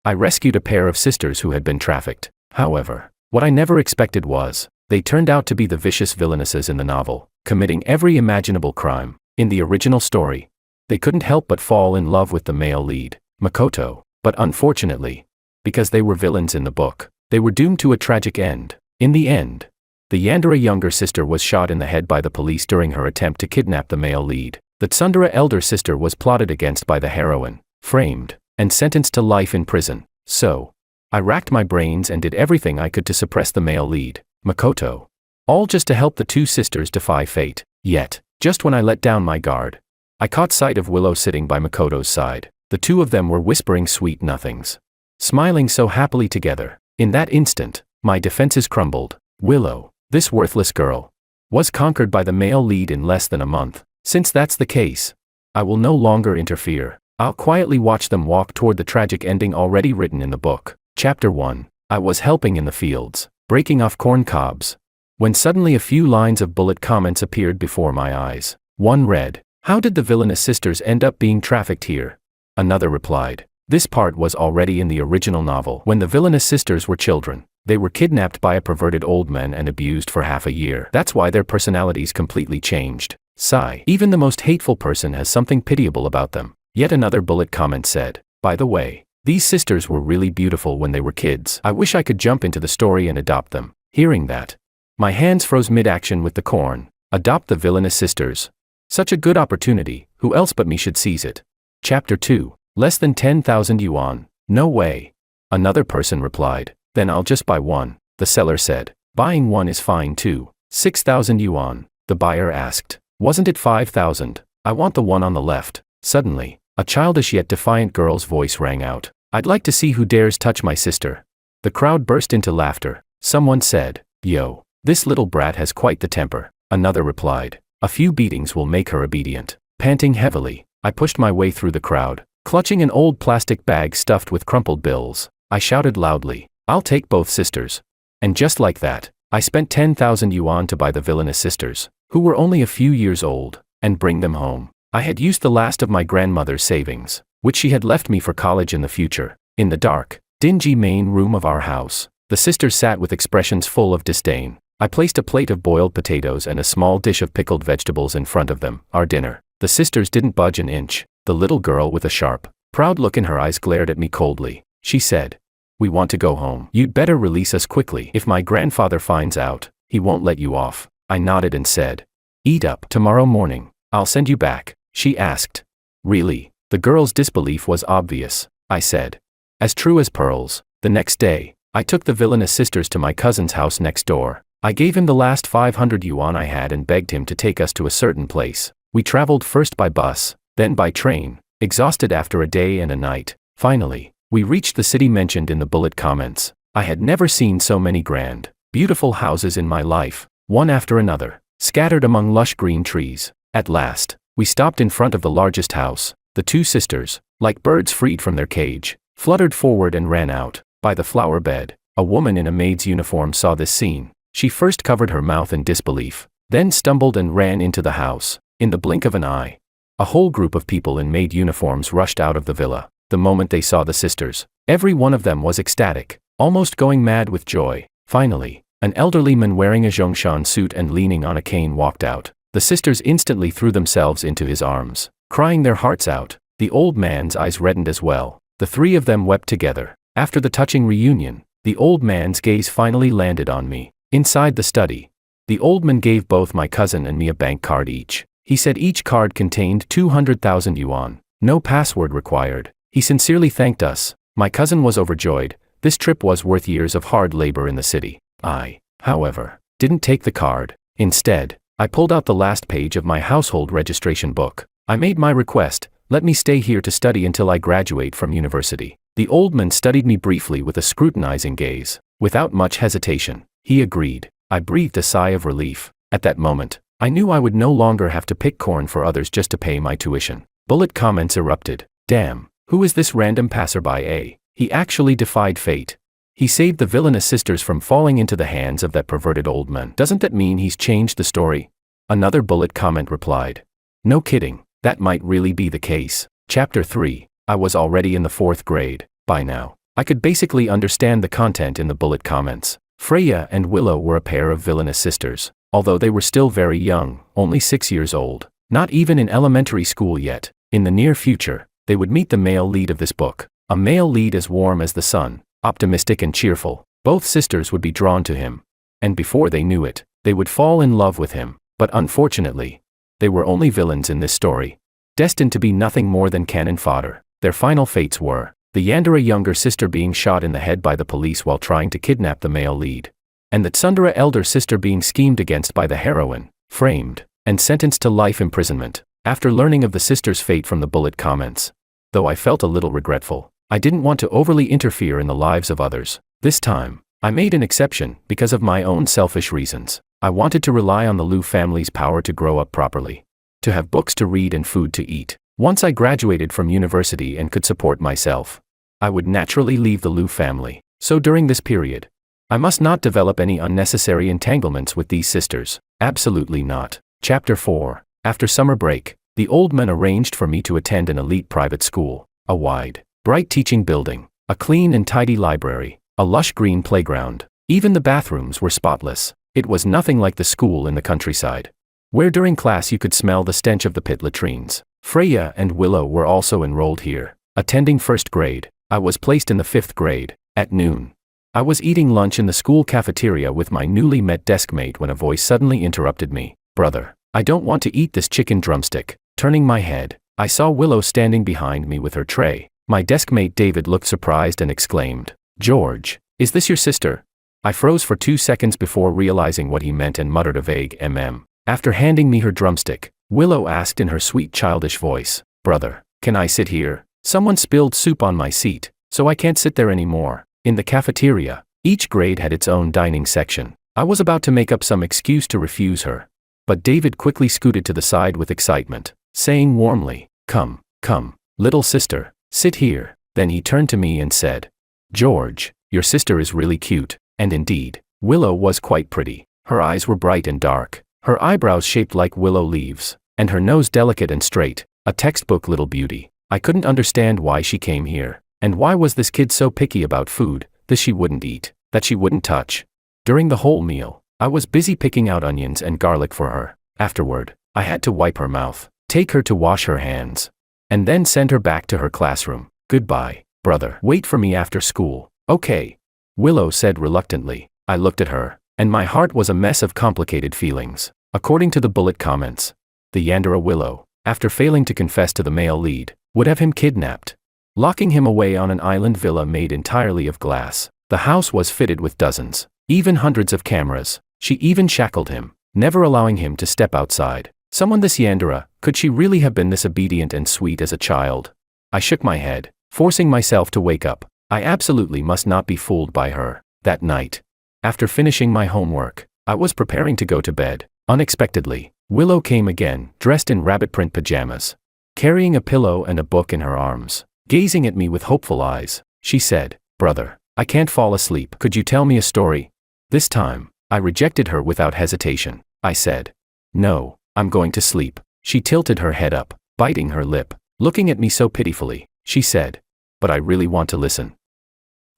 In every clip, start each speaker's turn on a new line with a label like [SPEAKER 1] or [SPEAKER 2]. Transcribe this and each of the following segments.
[SPEAKER 1] I rescued a pair of sisters who had been trafficked. However, what I never expected was, they turned out to be the vicious villainesses in the novel, committing every imaginable crime. In the original story, they couldn't help but fall in love with the male lead, Makoto, but unfortunately, because they were villains in the book, they were doomed to a tragic end. In the end, the yandere younger sister was shot in the head by the police during her attempt to kidnap the male lead. The tsundere elder sister was plotted against by the heroine, framed, and sentenced to life in prison. So, I racked my brains and did everything I could to suppress the male lead, Makoto. All just to help the two sisters defy fate. Yet, just when I let down my guard, I caught sight of Willow sitting by Makoto's side. The two of them were whispering sweet nothings, smiling so happily together. In that instant, my defenses crumbled. Willow, this worthless girl, was conquered by the male lead in less than a month. Since that's the case, I will no longer interfere. I'll quietly watch them walk toward the tragic ending already written in the book. Chapter 1. I was helping in the fields, breaking off corn cobs, when suddenly a few lines of bullet comments appeared before my eyes. One read, "How did the villainous sisters end up being trafficked here?" Another replied, "This part was already in the original novel. When the villainous sisters were children, they were kidnapped by a perverted old man and abused for half a year. That's why their personalities completely changed. Sigh. Even the most hateful person has something pitiable about them." Yet another bullet comment said, "By the way, these sisters were really beautiful when they were kids. I wish I could jump into the story and adopt them." Hearing that, my hands froze mid-action with the corn. Adopt the villainous sisters. Such a good opportunity, who else but me should seize it? Chapter 2. Less than 10,000 yuan. No way. Another person replied, "Then I'll just buy one." The seller said, "Buying one is fine too." 6,000 yuan. The buyer asked, "Wasn't it 5,000? I want the one on the left." Suddenly, a childish yet defiant girl's voice rang out, "I'd like to see who dares touch my sister." The crowd burst into laughter. Someone said, "Yo, this little brat has quite the temper." Another replied, "A few beatings will make her obedient." Panting heavily, I pushed my way through the crowd, clutching an old plastic bag stuffed with crumpled bills. I shouted loudly, "I'll take both sisters." And just like that, I spent 10,000 yuan to buy the villainous sisters, who were only a few years old, and bring them home. I had used the last of my grandmother's savings, which she had left me for college in the future. In the dark, dingy main room of our house, the sisters sat with expressions full of disdain. I placed a plate of boiled potatoes and a small dish of pickled vegetables in front of them, our dinner. The sisters didn't budge an inch. The little girl with a sharp, proud look in her eyes glared at me coldly. She said, "We want to go home. You'd better release us quickly. If my grandfather finds out, he won't let you off." I nodded and said, "Eat up. Tomorrow morning, I'll send you back." She asked, "Really?" The girl's disbelief was obvious. I said, "As true as pearls." The next day, I took the villainous sisters to my cousin's house next door. I gave him the last 500 yuan I had and begged him to take us to a certain place. We traveled first by bus, then by train, exhausted after a day and a night. Finally, we reached the city mentioned in the bullet comments. I had never seen so many grand, beautiful houses in my life, one after another, scattered among lush green trees. At last, we stopped in front of the largest house. The two sisters, like birds freed from their cage, fluttered forward and ran out. By the flower bed, a woman in a maid's uniform saw this scene. She first covered her mouth in disbelief, then stumbled and ran into the house. In the blink of an eye, a whole group of people in maid uniforms rushed out of the villa. The moment they saw the sisters, every one of them was ecstatic, almost going mad with joy. Finally, an elderly man wearing a Zhongshan suit and leaning on a cane walked out. The sisters instantly threw themselves into his arms, crying their hearts out. The old man's eyes reddened as well. The three of them wept together. After the touching reunion, the old man's gaze finally landed on me. Inside the study, the old man gave both my cousin and me a bank card each. He said each card contained 200,000 yuan, no password required. He sincerely thanked us. My cousin was overjoyed. This trip was worth years of hard labor in the city. I, however, didn't take the card. Instead, I pulled out the last page of my household registration book. I made my request, "Let me stay here to study until I graduate from university." The old man studied me briefly with a scrutinizing gaze. Without much hesitation, he agreed. I breathed a sigh of relief. At that moment, I knew I would no longer have to pick corn for others just to pay my tuition. Bullet comments erupted. "Damn, who is this random passerby, eh? He actually defied fate. He saved the villainous sisters from falling into the hands of that perverted old man. Doesn't that mean he's changed the story?" Another bullet comment replied, "No kidding, that might really be the case." Chapter 3. I was already in the 4th grade. By now, I could basically understand the content in the bullet comments. Freya and Willow were a pair of villainous sisters, although they were still very young, only 6 years old, not even in elementary school yet. In the near future, they would meet the male lead of this book, a male lead as warm as the sun, optimistic and cheerful. Both sisters would be drawn to him, and before they knew it, they would fall in love with him. But unfortunately, they were only villains in this story, destined to be nothing more than cannon fodder. Their final fates were the yandere younger sister being shot in the head by the police while trying to kidnap the male lead, and the tsundere elder sister being schemed against by the heroine, framed, and sentenced to life imprisonment. After learning of the sister's fate from the bullet comments, though I felt a little regretful, I didn't want to overly interfere in the lives of others. This time, I made an exception because of my own selfish reasons. I wanted to rely on the Liu family's power to grow up properly, to have books to read and food to eat. Once I graduated from university and could support myself, I would naturally leave the Liu family. So during this period, I must not develop any unnecessary entanglements with these sisters. Absolutely not. Chapter 4. After summer break, the old man arranged for me to attend an elite private school, a wide, bright teaching building, a clean and tidy library, a lush green playground. Even the bathrooms were spotless. It was nothing like the school in the countryside, where during class you could smell the stench of the pit latrines. Freya and Willow were also enrolled here, attending first grade. I was placed in the 5th grade. At noon, I was eating lunch in the school cafeteria with my newly met deskmate when a voice suddenly interrupted me. "Brother, I don't want to eat this chicken drumstick." Turning my head, I saw Willow standing behind me with her tray. My deskmate David looked surprised and exclaimed, "George, is this your sister?" I froze for 2 seconds before realizing what he meant and muttered a vague mm. After handing me her drumstick, Willow asked in her sweet childish voice, "Brother, can I sit here? Someone spilled soup on my seat, so I can't sit there anymore." In the cafeteria, each grade had its own dining section. I was about to make up some excuse to refuse her, but David quickly scooted to the side with excitement, saying warmly, "Come, come, little sister, sit here." Then he turned to me and said, "George, your sister is really cute." And indeed, Willow was quite pretty. Her eyes were bright and dark, her eyebrows shaped like willow leaves, and her nose delicate and straight, a textbook little beauty. I couldn't understand why she came here, and why was this kid so picky about food, this she wouldn't eat, that she wouldn't touch. During the whole meal, I was busy picking out onions and garlic for her. Afterward, I had to wipe her mouth, take her to wash her hands, and then send her back to her classroom. "Goodbye, brother. Wait for me after school." "Okay," Willow said reluctantly. I looked at her, and my heart was a mess of complicated feelings. According to the bullet comments, the yandere Willow, after failing to confess to the male lead, would have him kidnapped, locking him away on an island villa made entirely of glass. The house was fitted with dozens, even hundreds of cameras. She even shackled him, never allowing him to step outside. Someone this yandere, could she really have been this obedient and sweet as a child? I shook my head, forcing myself to wake up. I absolutely must not be fooled by her. That night, after finishing my homework, I was preparing to go to bed. Unexpectedly, Willow came again, dressed in rabbit print pajamas, carrying a pillow and a book in her arms. Gazing at me with hopeful eyes, she said, "Brother, I can't fall asleep. Could you tell me a story?" This time, I rejected her without hesitation. I said, "No, I'm going to sleep." She tilted her head up, biting her lip, looking at me so pitifully. She said, "But I really want to listen."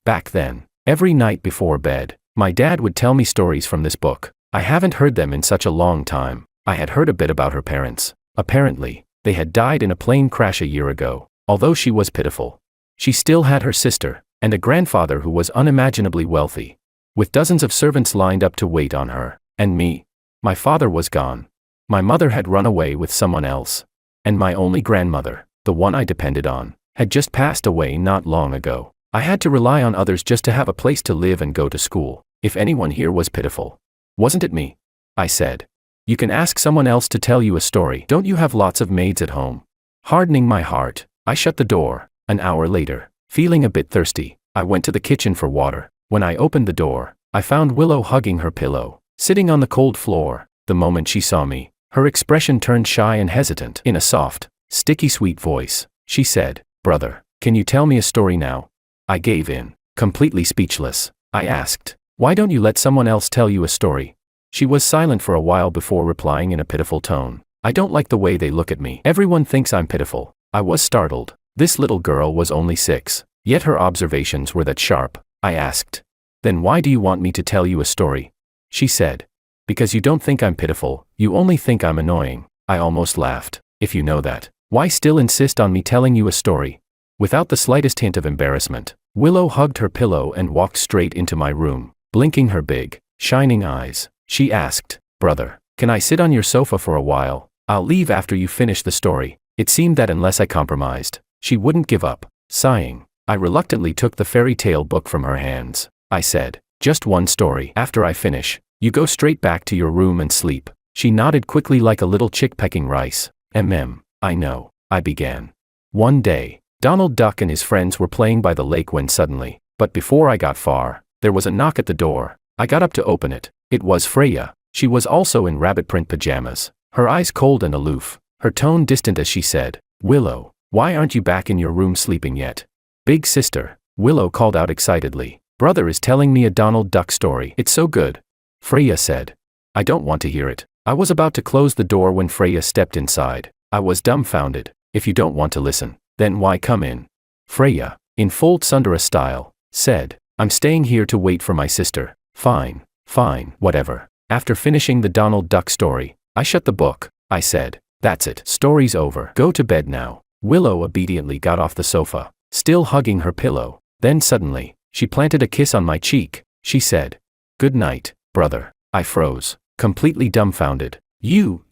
[SPEAKER 1] Back then, every night before bed, my dad would tell me stories from this book. I haven't heard them in such a long time. I had heard a bit about her parents. Apparently, they had died in a plane crash a year ago. Although she was pitiful, she still had her sister, and a grandfather who was unimaginably wealthy, with dozens of servants lined up to wait on her. And me. My father was gone. My mother had run away with someone else. And my only grandmother, the one I depended on, had just passed away not long ago. I had to rely on others just to have a place to live and go to school. If anyone here was pitiful, wasn't it me? I said. "You can ask someone else to tell you a story. Don't you have lots of maids at home?" Hardening my heart, I shut the door. An hour later, feeling a bit thirsty, I went to the kitchen for water. When I opened the door, I found Willow hugging her pillow, sitting on the cold floor. The moment she saw me, her expression turned shy and hesitant. In a soft, sticky sweet voice, she said, "Brother, can you tell me a story now?" I gave in, completely speechless. I asked, "Why don't you let someone else tell you a story?" She was silent for a while before replying in a pitiful tone, "I don't like the way they look at me. Everyone thinks I'm pitiful." I was startled. This little girl was only 6. Yet her observations were that sharp. I asked. Then why do you want me to tell you a story? She said. Because you don't think I'm pitiful, you only think I'm annoying. I almost laughed. If you know that, why still insist on me telling you a story? Without the slightest hint of embarrassment, Willow hugged her pillow and walked straight into my room. Blinking her big, shining eyes, she asked, "Brother, can I sit on your sofa for a while? I'll leave after you finish the story." It seemed that unless I compromised, she wouldn't give up. Sighing, I reluctantly took the fairy tale book from her hands. I said, "Just one story. After I finish, you go straight back to your room and sleep." She nodded quickly like a little chick pecking rice. I know," I began. One day, Donald Duck and his friends were playing by the lake when suddenly, but before I got far, there was a knock at the door. I got up to open it. It was Freya. She was also in rabbit print pajamas, her eyes cold and aloof, her tone distant as she said, "Willow, why aren't you back in your room sleeping yet?" "Big sister," Willow called out excitedly, "Brother is telling me a Donald Duck story. It's so good." Freya said, "I don't want to hear it." I was about to close the door when Freya stepped inside. I was dumbfounded. "If you don't want to listen, then why come in?" Freya, in full tsundere style, said, "I'm staying here to wait for my sister." Fine, whatever." After finishing the Donald Duck story, I shut the book. I said, "That's it, story's over. Go to bed now." Willow obediently got off the sofa, still hugging her pillow. Then suddenly, she planted a kiss on my cheek. She said, "Good night, brother." I froze, completely dumbfounded. You,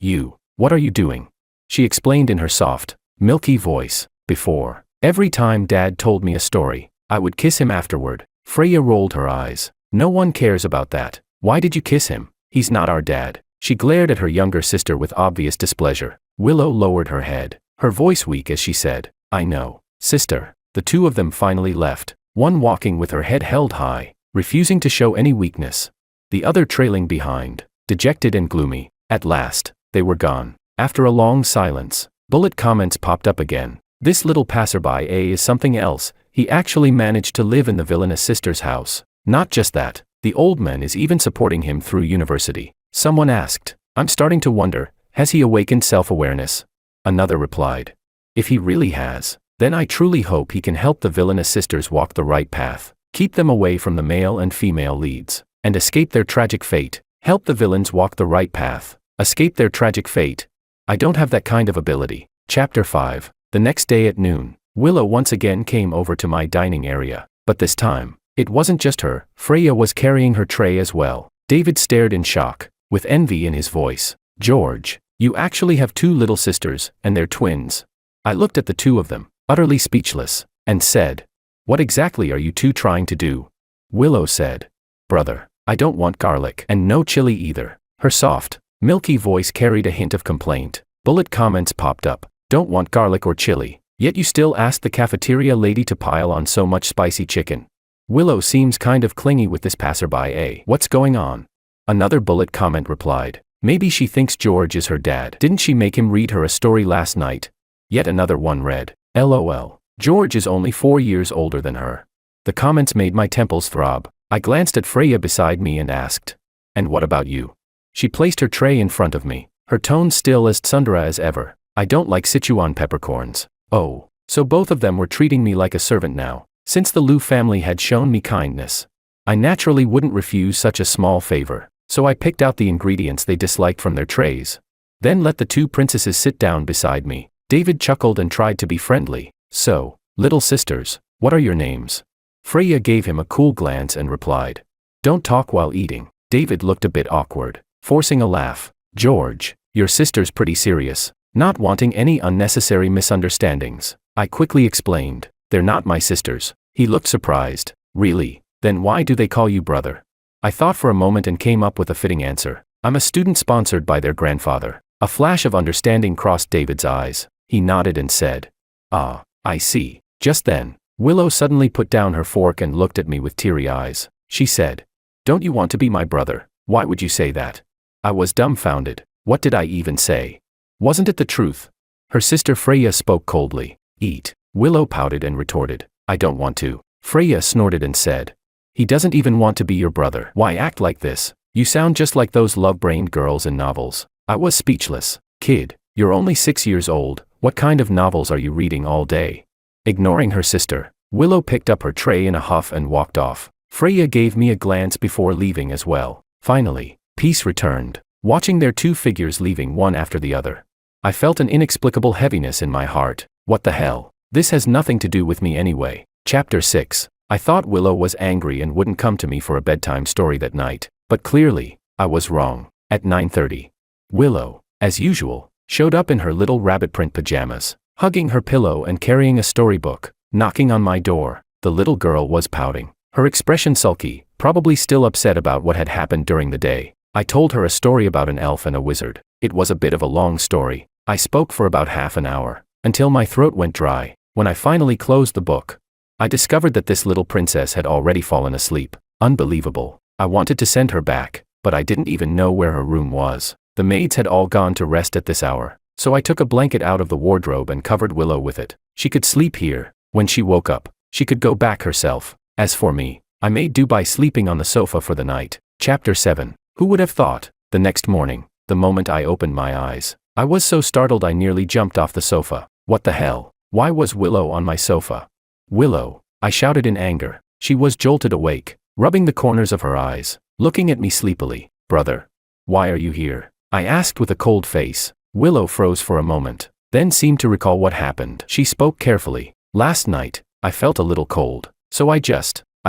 [SPEAKER 1] what are you doing?" She explained in her soft, milky voice. "Before, every time Dad told me a story, I would kiss him afterward." Freya rolled her eyes. "No one cares about that. Why did you kiss him? He's not our dad." She glared at her younger sister with obvious displeasure. Willow lowered her head, her voice weak as she said, "I know, sister." The two of them finally left, one walking with her head held high, refusing to show any weakness, the other trailing behind, dejected and gloomy. At last, they were gone. After a long silence, bullet comments popped up again. "This little passerby is something else. He actually managed to live in the villainous sister's house. Not just that, the old man is even supporting him through university." Someone asked, "I'm starting to wonder, has he awakened self-awareness?" Another replied, "If he really has, then I truly hope he can help the villainous sisters walk the right path, keep them away from the male and female leads, and escape their tragic fate." Help the villains walk the right path, escape their tragic fate. I don't have that kind of ability. Chapter 5. The next day at noon, Willow once again came over to my dining area, but this time, it wasn't just her. Freya was carrying her tray as well. David stared in shock, with envy in his voice. "George, you actually have two little sisters, and they're twins." I looked at the two of them, utterly speechless, and said, "What exactly are you two trying to do?" Willow said, "Brother, I don't want garlic, and no chili either." Her soft, milky voice carried a hint of complaint. Bullet comments popped up. "Don't want garlic or chili, yet you still ask the cafeteria lady to pile on so much spicy chicken." "Willow seems kind of clingy with this passerby, eh? What's going on?" Another bullet comment replied, "Maybe she thinks George is her dad. Didn't she make him read her a story last night?" Yet another one read, "LOL, George is only 4 years older than her." The comments made my temples throb. I glanced at Freya beside me and asked, "And what about you?" She placed her tray in front of me, her tone still as tsundere as ever. "I don't like Sichuan peppercorns." Oh, so both of them were treating me like a servant now. Since the Liu family had shown me kindness, I naturally wouldn't refuse such a small favor, so I picked out the ingredients they disliked from their trays. Then let the two princesses sit down beside me. David chuckled and tried to be friendly. "So, little sisters, what are your names?" Freya gave him a cool glance and replied, "Don't talk while eating." David looked a bit awkward, forcing a laugh. "George, your sister's pretty serious, not wanting any unnecessary misunderstandings." I quickly explained, "They're not my sisters." He looked surprised. "Really? Then why do they call you brother?" I thought for a moment and came up with a fitting answer. "I'm a student sponsored by their grandfather." A flash of understanding crossed David's eyes. He nodded and said, "Ah, I see." Just then, Willow suddenly put down her fork and looked at me with teary eyes. She said, "Don't you want to be my brother?" "Why would you say that?" I was dumbfounded. What did I even say? Wasn't it the truth? Her sister Freya spoke coldly. "Eat." Willow pouted and retorted, "I don't want to." Freya snorted and said, "He doesn't even want to be your brother. Why act like this? You sound just like those love-brained girls in novels." I was speechless. "Kid, you're only 6 years old, what kind of novels are you reading all day?" Ignoring her sister, Willow picked up her tray in a huff and walked off. Freya gave me a glance before leaving as well. Finally, peace returned, watching their two figures leaving one after the other. I felt an inexplicable heaviness in my heart. What the hell? This has nothing to do with me anyway. Chapter 6. I thought Willow was angry and wouldn't come to me for a bedtime story that night, but clearly, I was wrong. At 9:30, Willow, as usual, showed up in her little rabbit print pajamas, hugging her pillow and carrying a storybook. Knocking on my door, the little girl was pouting, her expression sulky, probably still upset about what had happened during the day. I told her a story about an elf and a wizard. It was a bit of a long story. I spoke for about half an hour, until my throat went dry. When I finally closed the book, I discovered that this little princess had already fallen asleep. Unbelievable. I wanted to send her back, but I didn't even know where her room was. The maids had all gone to rest at this hour, so I took a blanket out of the wardrobe and covered Willow with it. She could sleep here. When she woke up, she could go back herself. As for me, I made do by sleeping on the sofa for the night. Chapter 7. Who would have thought? The next morning, the moment I opened my eyes, I was so startled I nearly jumped off the sofa. What the hell? Why was Willow on my sofa? Willow, I shouted in anger. She was jolted awake, rubbing the corners of her eyes, looking at me sleepily. Brother, why are you here? I asked with a cold face. Willow froze for a moment, then seemed to recall what happened. She spoke carefully. Last night, I felt a little cold, so I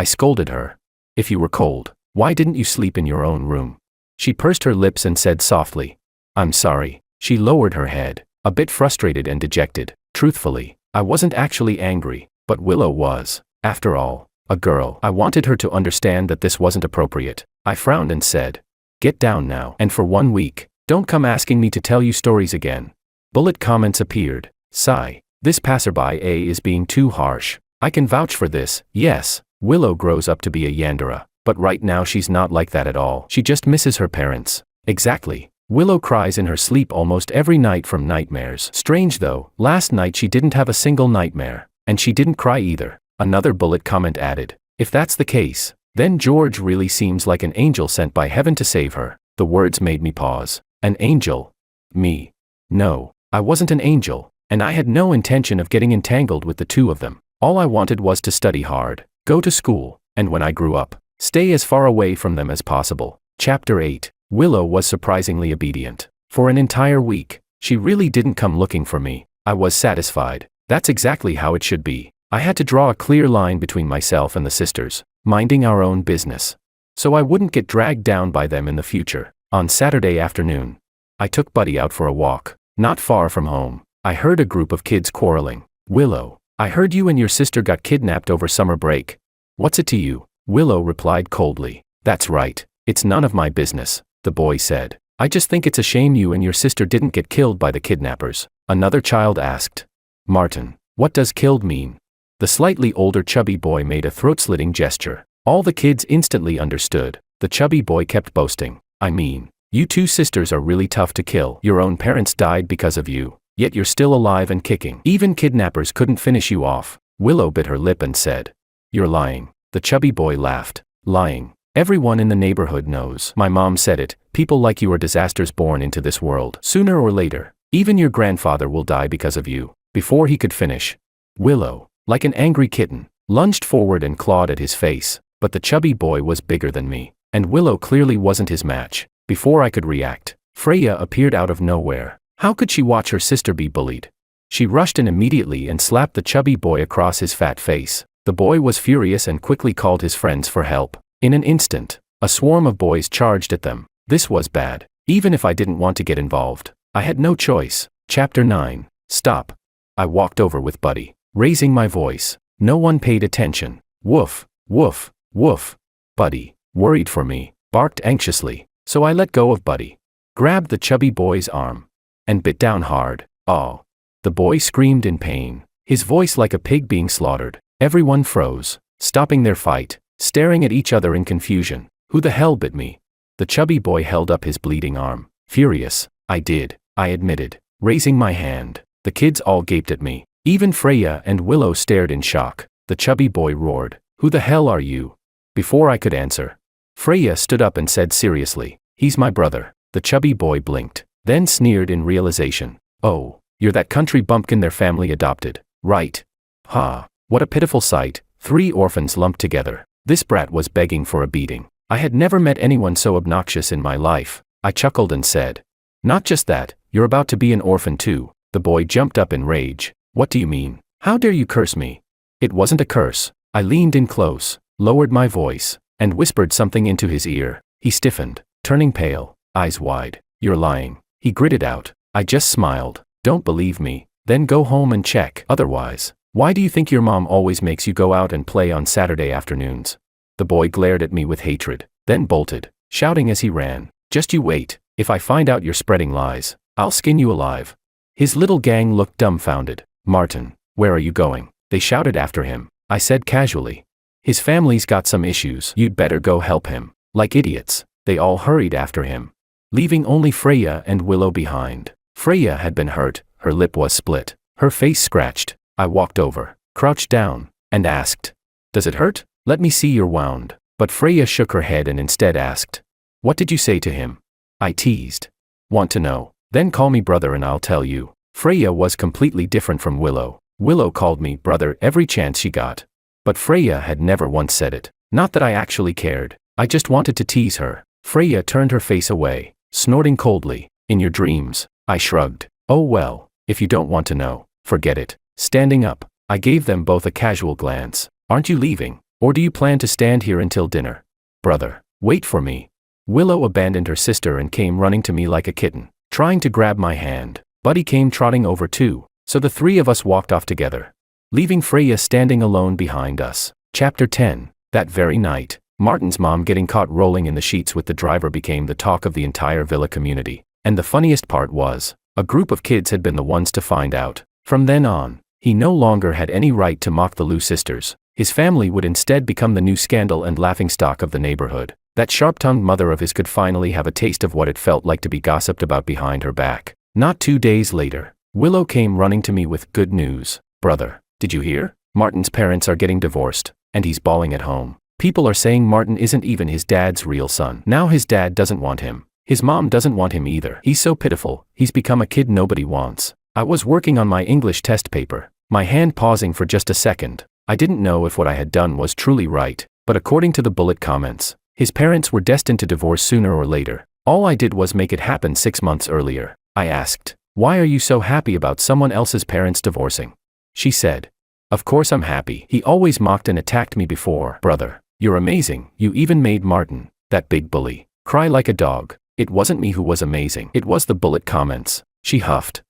[SPEAKER 1] scolded her. If you were cold, why didn't you sleep in your own room? She pursed her lips and said softly, I'm sorry. She lowered her head, a bit frustrated and dejected. Truthfully, I wasn't actually angry, but Willow was. After all, a girl. I wanted her to understand that this wasn't appropriate. I frowned and said, get down now. And for 1 week, don't come asking me to tell you stories again. Bullet comments appeared. Sigh. This passerby is being too harsh. I can vouch for this. Yes, Willow grows up to be a yandere, but right now she's not like that at all. She just misses her parents. Exactly. Willow cries in her sleep almost every night from nightmares. Strange though, last night she didn't have a single nightmare, and she didn't cry either. Another bullet comment added, if that's the case, then George really seems like an angel sent by heaven to save her. The words made me pause. An angel? Me? No, I wasn't an angel. And I had no intention of getting entangled with the two of them. All I wanted was to study hard, go to school, and when I grew up, stay as far away from them as possible. Chapter 8. Willow was surprisingly obedient. For an entire week, she really didn't come looking for me. I was satisfied. That's exactly how it should be. I had to draw a clear line between myself and the sisters, minding our own business, so I wouldn't get dragged down by them in the future. On Saturday afternoon, I took Buddy out for a walk, not far from home. I heard a group of kids quarreling. Willow, I heard you and your sister got kidnapped over summer break. What's it to you? Willow replied coldly. That's right. It's none of my business, the boy said. I just think it's a shame you and your sister didn't get killed by the kidnappers. Another child asked. Martin, what does killed mean? The slightly older chubby boy made a throat-slitting gesture. All the kids instantly understood. The chubby boy kept boasting. I mean, you two sisters are really tough to kill. Your own parents died because of you. Yet you're still alive and kicking. Even kidnappers couldn't finish you off. Willow bit her lip and said, you're lying. The chubby boy laughed. Lying. Everyone in the neighborhood knows. My mom said it. People like you are disasters born into this world. Sooner or later, even your grandfather will die because of you. Before he could finish, Willow, like an angry kitten, lunged forward and clawed at his face. But the chubby boy was bigger than me, and Willow clearly wasn't his match. Before I could react, Freya appeared out of nowhere. How could she watch her sister be bullied? She rushed in immediately and slapped the chubby boy across his fat face. The boy was furious and quickly called his friends for help. In an instant, a swarm of boys charged at them. This was bad. Even if I didn't want to get involved, I had no choice. Chapter 9. Stop. I walked over with Buddy, raising my voice. No one paid attention. Woof, woof, woof. Buddy, worried for me, barked anxiously, so I let go of Buddy, grabbed the chubby boy's arm, and bit down hard. Oh. The boy screamed in pain, his voice like a pig being slaughtered. Everyone froze, stopping their fight, staring at each other in confusion. Who the hell bit me? The chubby boy held up his bleeding arm. Furious. I did, I admitted, raising my hand. The kids all gaped at me. Even Freya and Willow stared in shock. The chubby boy roared, who the hell are you? Before I could answer, Freya stood up and said seriously, he's my brother. The chubby boy blinked, then sneered in realization. Oh, you're that country bumpkin their family adopted, right? Ha. What a pitiful sight, 3 orphans lumped together. This brat was begging for a beating. I had never met anyone so obnoxious in my life. I chuckled and said, "Not just that, you're about to be an orphan too." The boy jumped up in rage. "What do you mean? How dare you curse me?" It wasn't a curse. I leaned in close, lowered my voice, and whispered something into his ear. He stiffened, turning pale, eyes wide. "You're lying," he gritted out. I just smiled. "Don't believe me? Then go home and check. Otherwise, why do you think your mom always makes you go out and play on Saturday afternoons?" The boy glared at me with hatred, then bolted, shouting as he ran, "Just you wait. If I find out you're spreading lies, I'll skin you alive." His little gang looked dumbfounded. "Martin, where are you going?" they shouted after him. I said casually, "His family's got some issues. You'd better go help him." Like idiots, they all hurried after him, leaving only Freya and Willow behind. Freya had been hurt, her lip was split, her face scratched. I walked over, crouched down, and asked, "Does it hurt? Let me see your wound." But Freya shook her head and instead asked, "What did you say to him?" I teased. "Want to know? Then call me brother and I'll tell you." Freya was completely different from Willow. Willow called me brother every chance she got. But Freya had never once said it. Not that I actually cared. I just wanted to tease her. Freya turned her face away, snorting coldly. "In your dreams." I shrugged. "Oh well, if you don't want to know, forget it." Standing up, I gave them both a casual glance. "Aren't you leaving? Or do you plan to stand here until dinner?" "Brother, wait for me." Willow abandoned her sister and came running to me like a kitten, trying to grab my hand. Buddy came trotting over too, so the 3 of us walked off together, leaving Freya standing alone behind us. Chapter 10. That very night, Martin's mom getting caught rolling in the sheets with the driver became the talk of the entire villa community. And the funniest part was, a group of kids had been the ones to find out. From then on, he no longer had any right to mock the Liu sisters. His family would instead become the new scandal and laughingstock of the neighborhood. That sharp-tongued mother of his could finally have a taste of what it felt like to be gossiped about behind her back. Not 2 days later, Willow came running to me with good news. "Brother, did you hear? Martin's parents are getting divorced, and he's bawling at home. People are saying Martin isn't even his dad's real son. Now his dad doesn't want him. His mom doesn't want him either. He's so pitiful, he's become a kid nobody wants." I was working on my English test paper, my hand pausing for just a second. I didn't know if what I had done was truly right, but according to the bullet comments, his parents were destined to divorce sooner or later. All I did was make it happen 6 months earlier. I asked, "Why are you so happy about someone else's parents divorcing?" She said, "Of course I'm happy. He always mocked and attacked me before." "Brother, you're amazing. You even made Martin, that big bully, cry like a dog." "It wasn't me who was amazing. It was the bullet comments." She huffed.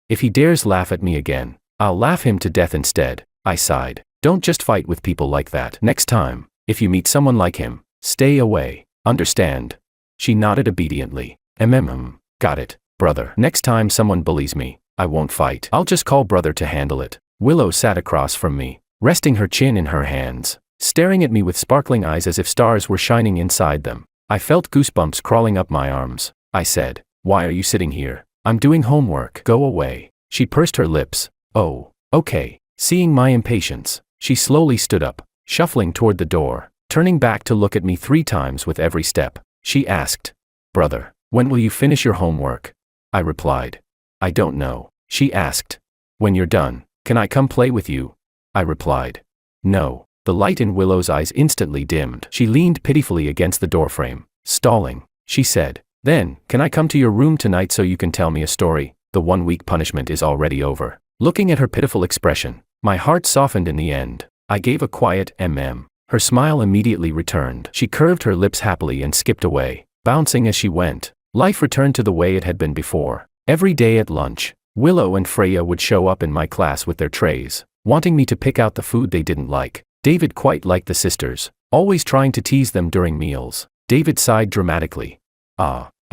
[SPEAKER 1] If he dares laugh at me again, I'll laugh him to death instead." I sighed. "Don't just fight with people like that. Next time, if you meet someone like him, stay away. Understand?" She nodded obediently. Got it, brother. Next time someone bullies me, I won't fight. I'll just call brother to handle it." Willow sat across from me, resting her chin in her hands, staring at me with sparkling eyes as if stars were shining inside them. I felt goosebumps crawling up my arms. I said, "Why are you sitting here?" "I'm doing homework." "Go away." She pursed her lips. "Oh, okay." Seeing my impatience, she slowly stood up, shuffling toward the door, turning back to look at me 3 times with every step. She asked, "Brother, when will you finish your homework?" I replied, "I don't know." She asked, "When you're done, can I come play with you?" I replied, "No." The light in Willow's eyes instantly dimmed. She leaned pitifully against the doorframe, stalling. She said, "Then, can I come to your room tonight so you can tell me a story? The 1-week punishment is already over." Looking at her pitiful expression, my heart softened in the end. I gave a quiet Her smile immediately returned. She curved her lips happily and skipped away, bouncing as she went. Life returned to the way it had been before. Every day at lunch, Willow and Freya would show up in my class with their trays, wanting me to pick out the food they didn't like. David quite liked the sisters, always trying to tease them during meals. David sighed dramatically.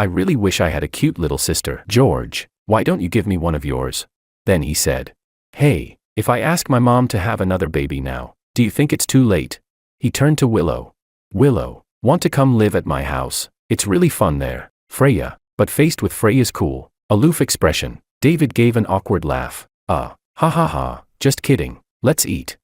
[SPEAKER 1] I really wish I had a cute little sister." "George, why don't you give me one of yours?" Then he said, "Hey, if I ask my mom to have another baby now, do you think it's too late?" He turned to Willow. "Willow, want to come live at my house? It's really fun there." Freya, but faced with Freya's cool, aloof expression, David gave an awkward laugh. Ha ha ha, just kidding. Let's eat."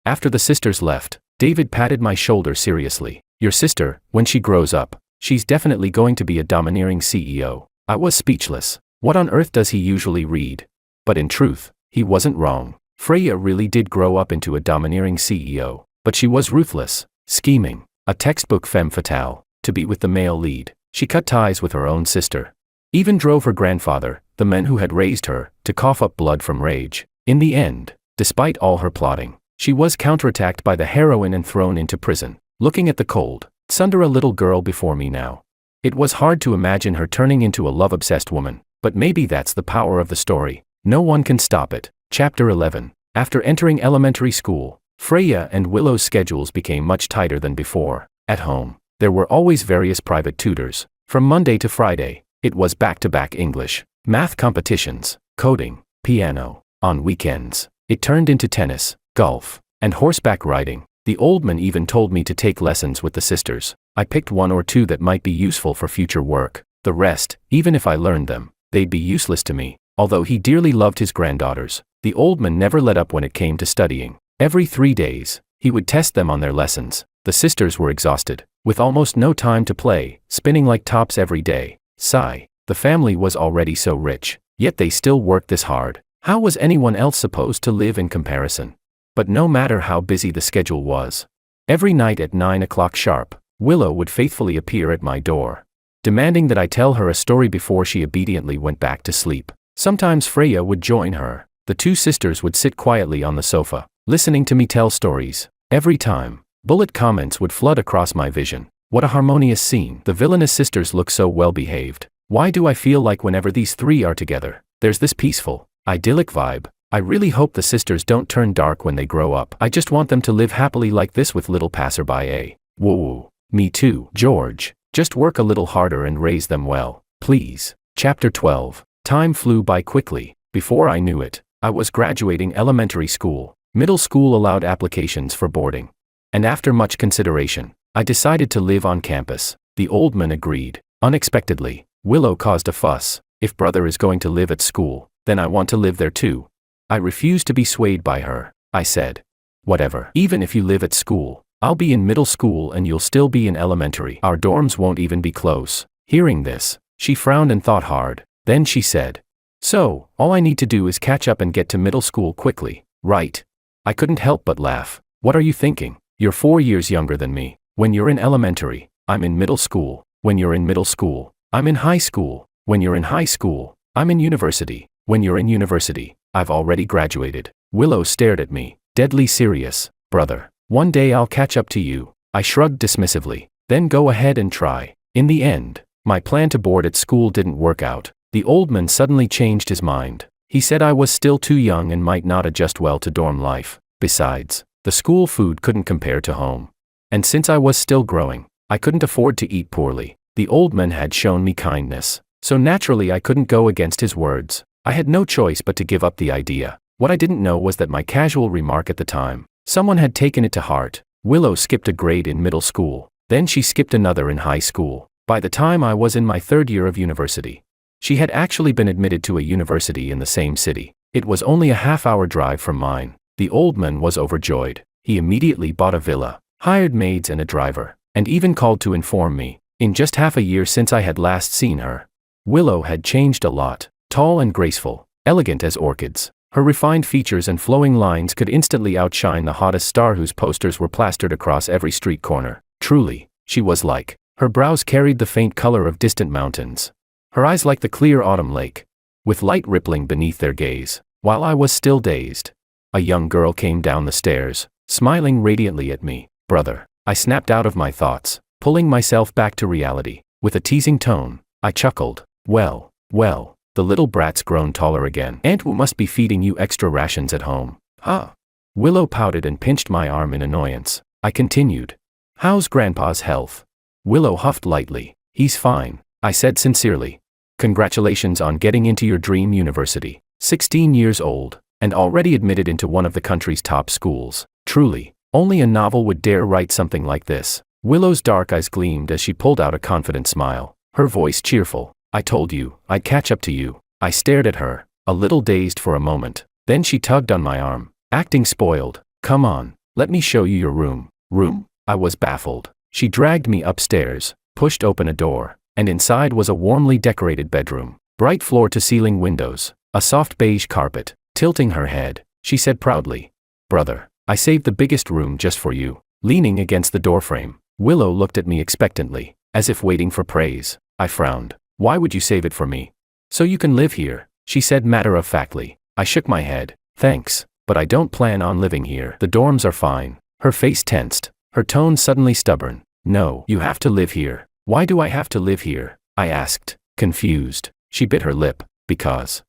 [SPEAKER 1] After the sisters left, David patted my shoulder seriously. "Your sister, when she grows up, she's definitely going to be a domineering CEO." I was speechless. What on earth does he usually read? But in truth, he wasn't wrong. Freya really did grow up into a domineering CEO, but she was ruthless, scheming, a textbook femme fatale. To be with the male lead, she cut ties with her own sister. Even drove her grandfather, the man who had raised her, to cough up blood from rage. In the end, despite all her plotting, she was counterattacked by the heroine and thrown into prison. Looking at the cold, tsundere little girl before me now, it was hard to imagine her turning into a love-obsessed woman, but maybe that's the power of the story. No one can stop it. Chapter 11. After entering elementary school, Freya and Willow's schedules became much tighter than before. At home, there were always various private tutors. From Monday to Friday, it was back-to-back English, math competitions, coding, piano. On weekends, it turned into tennis, golf, and horseback riding. The old man even told me to take lessons with the sisters. I picked one or two that might be useful for future work. The rest, even if I learned them, they'd be useless to me. Although he dearly loved his granddaughters, the old man never let up when it came to studying. Every 3 days, he would test them on their lessons. The sisters were exhausted, with almost no time to play, spinning like tops every day. Sigh. The family was already so rich, yet they still worked this hard. How was anyone else supposed to live in comparison? But no matter how busy the schedule was, every night at 9 o'clock sharp, Willow would faithfully appear at my door, demanding that I tell her a story before she obediently went back to sleep. Sometimes Freya would join her. The two sisters would sit quietly on the sofa, listening to me tell stories. Every time, bullet comments would flood across my vision. What a harmonious scene. The villainous sisters look so well behaved. Why do I feel like whenever these three are together, there's this peaceful, idyllic vibe? I really hope the sisters don't turn dark when they grow up. I just want them to live happily like this with little passerby. Whoa. Me too, George. Just work a little harder and raise them well, please. Chapter 12. Time flew by quickly. Before I knew it, I was graduating elementary school. Middle school allowed applications for boarding. And after much consideration, I decided to live on campus. The old man agreed. Unexpectedly, Willow caused a fuss. If brother is going to live at school, then I want to live there too. I refused to be swayed by her. I said, whatever. Even if you live at school, I'll be in middle school and you'll still be in elementary. Our dorms won't even be close. Hearing this, she frowned and thought hard. Then she said, so, all I need to do is catch up and get to middle school quickly, right? I couldn't help but laugh. What are you thinking? You're 4 years younger than me. When you're in elementary, I'm in middle school. When you're in middle school, I'm in high school. When you're in high school, I'm in university. When you're in university, I've already graduated. Willow stared at me, deadly serious. Brother, one day I'll catch up to you. I shrugged dismissively. Then go ahead and try. In the end, my plan to board at school didn't work out. The old man suddenly changed his mind. He said I was still too young and might not adjust well to dorm life. Besides, the school food couldn't compare to home. And since I was still growing, I couldn't afford to eat poorly. The old man had shown me kindness, so naturally I couldn't go against his words. I had no choice but to give up the idea. What I didn't know was that my casual remark at the time, someone had taken it to heart. Willow skipped a grade in middle school. Then she skipped another in high school. By the time I was in my 3rd year of university, she had actually been admitted to a university in the same city. It was only a half-hour drive from mine. The old man was overjoyed. He immediately bought a villa, hired maids and a driver, and even called to inform me, in just half a year since I had last seen her, Willow had changed a lot. Tall and graceful, elegant as orchids, her refined features and flowing lines could instantly outshine the hottest star whose posters were plastered across every street corner. Truly, she was like. Her brows carried the faint color of distant mountains. Her eyes like the clear autumn lake, with light rippling beneath their gaze. While I was still dazed, a young girl came down the stairs, smiling radiantly at me. Brother, I snapped out of my thoughts, pulling myself back to reality. With a teasing tone, I chuckled. Well, the little brat's grown taller again. Aunt Wu must be feeding you extra rations at home. Huh? Willow pouted and pinched my arm in annoyance. I continued. How's Grandpa's health? Willow huffed lightly. He's fine, I said sincerely. Congratulations on getting into your dream university. 16 years old, and already admitted into one of the country's top schools. Truly, only a novel would dare write something like this. Willow's dark eyes gleamed as she pulled out a confident smile, her voice cheerful. I told you, I'd catch up to you. I stared at her, a little dazed for a moment. Then she tugged on my arm, acting spoiled. Come on, let me show you your room. Room? I was baffled. She dragged me upstairs, pushed open a door, and inside was a warmly decorated bedroom. Bright floor-to-ceiling windows, a soft beige carpet. Tilting her head, she said proudly. Brother, I saved the biggest room just for you. Leaning against the doorframe, Willow looked at me expectantly, as if waiting for praise. I frowned. Why would you save it for me? So you can live here, she said matter-of-factly. I shook my head. Thanks, but I don't plan on living here. The dorms are fine. Her face tensed, her tone suddenly stubborn. No, you have to live here. Why do I have to live here? I asked, confused. She bit her lip. Because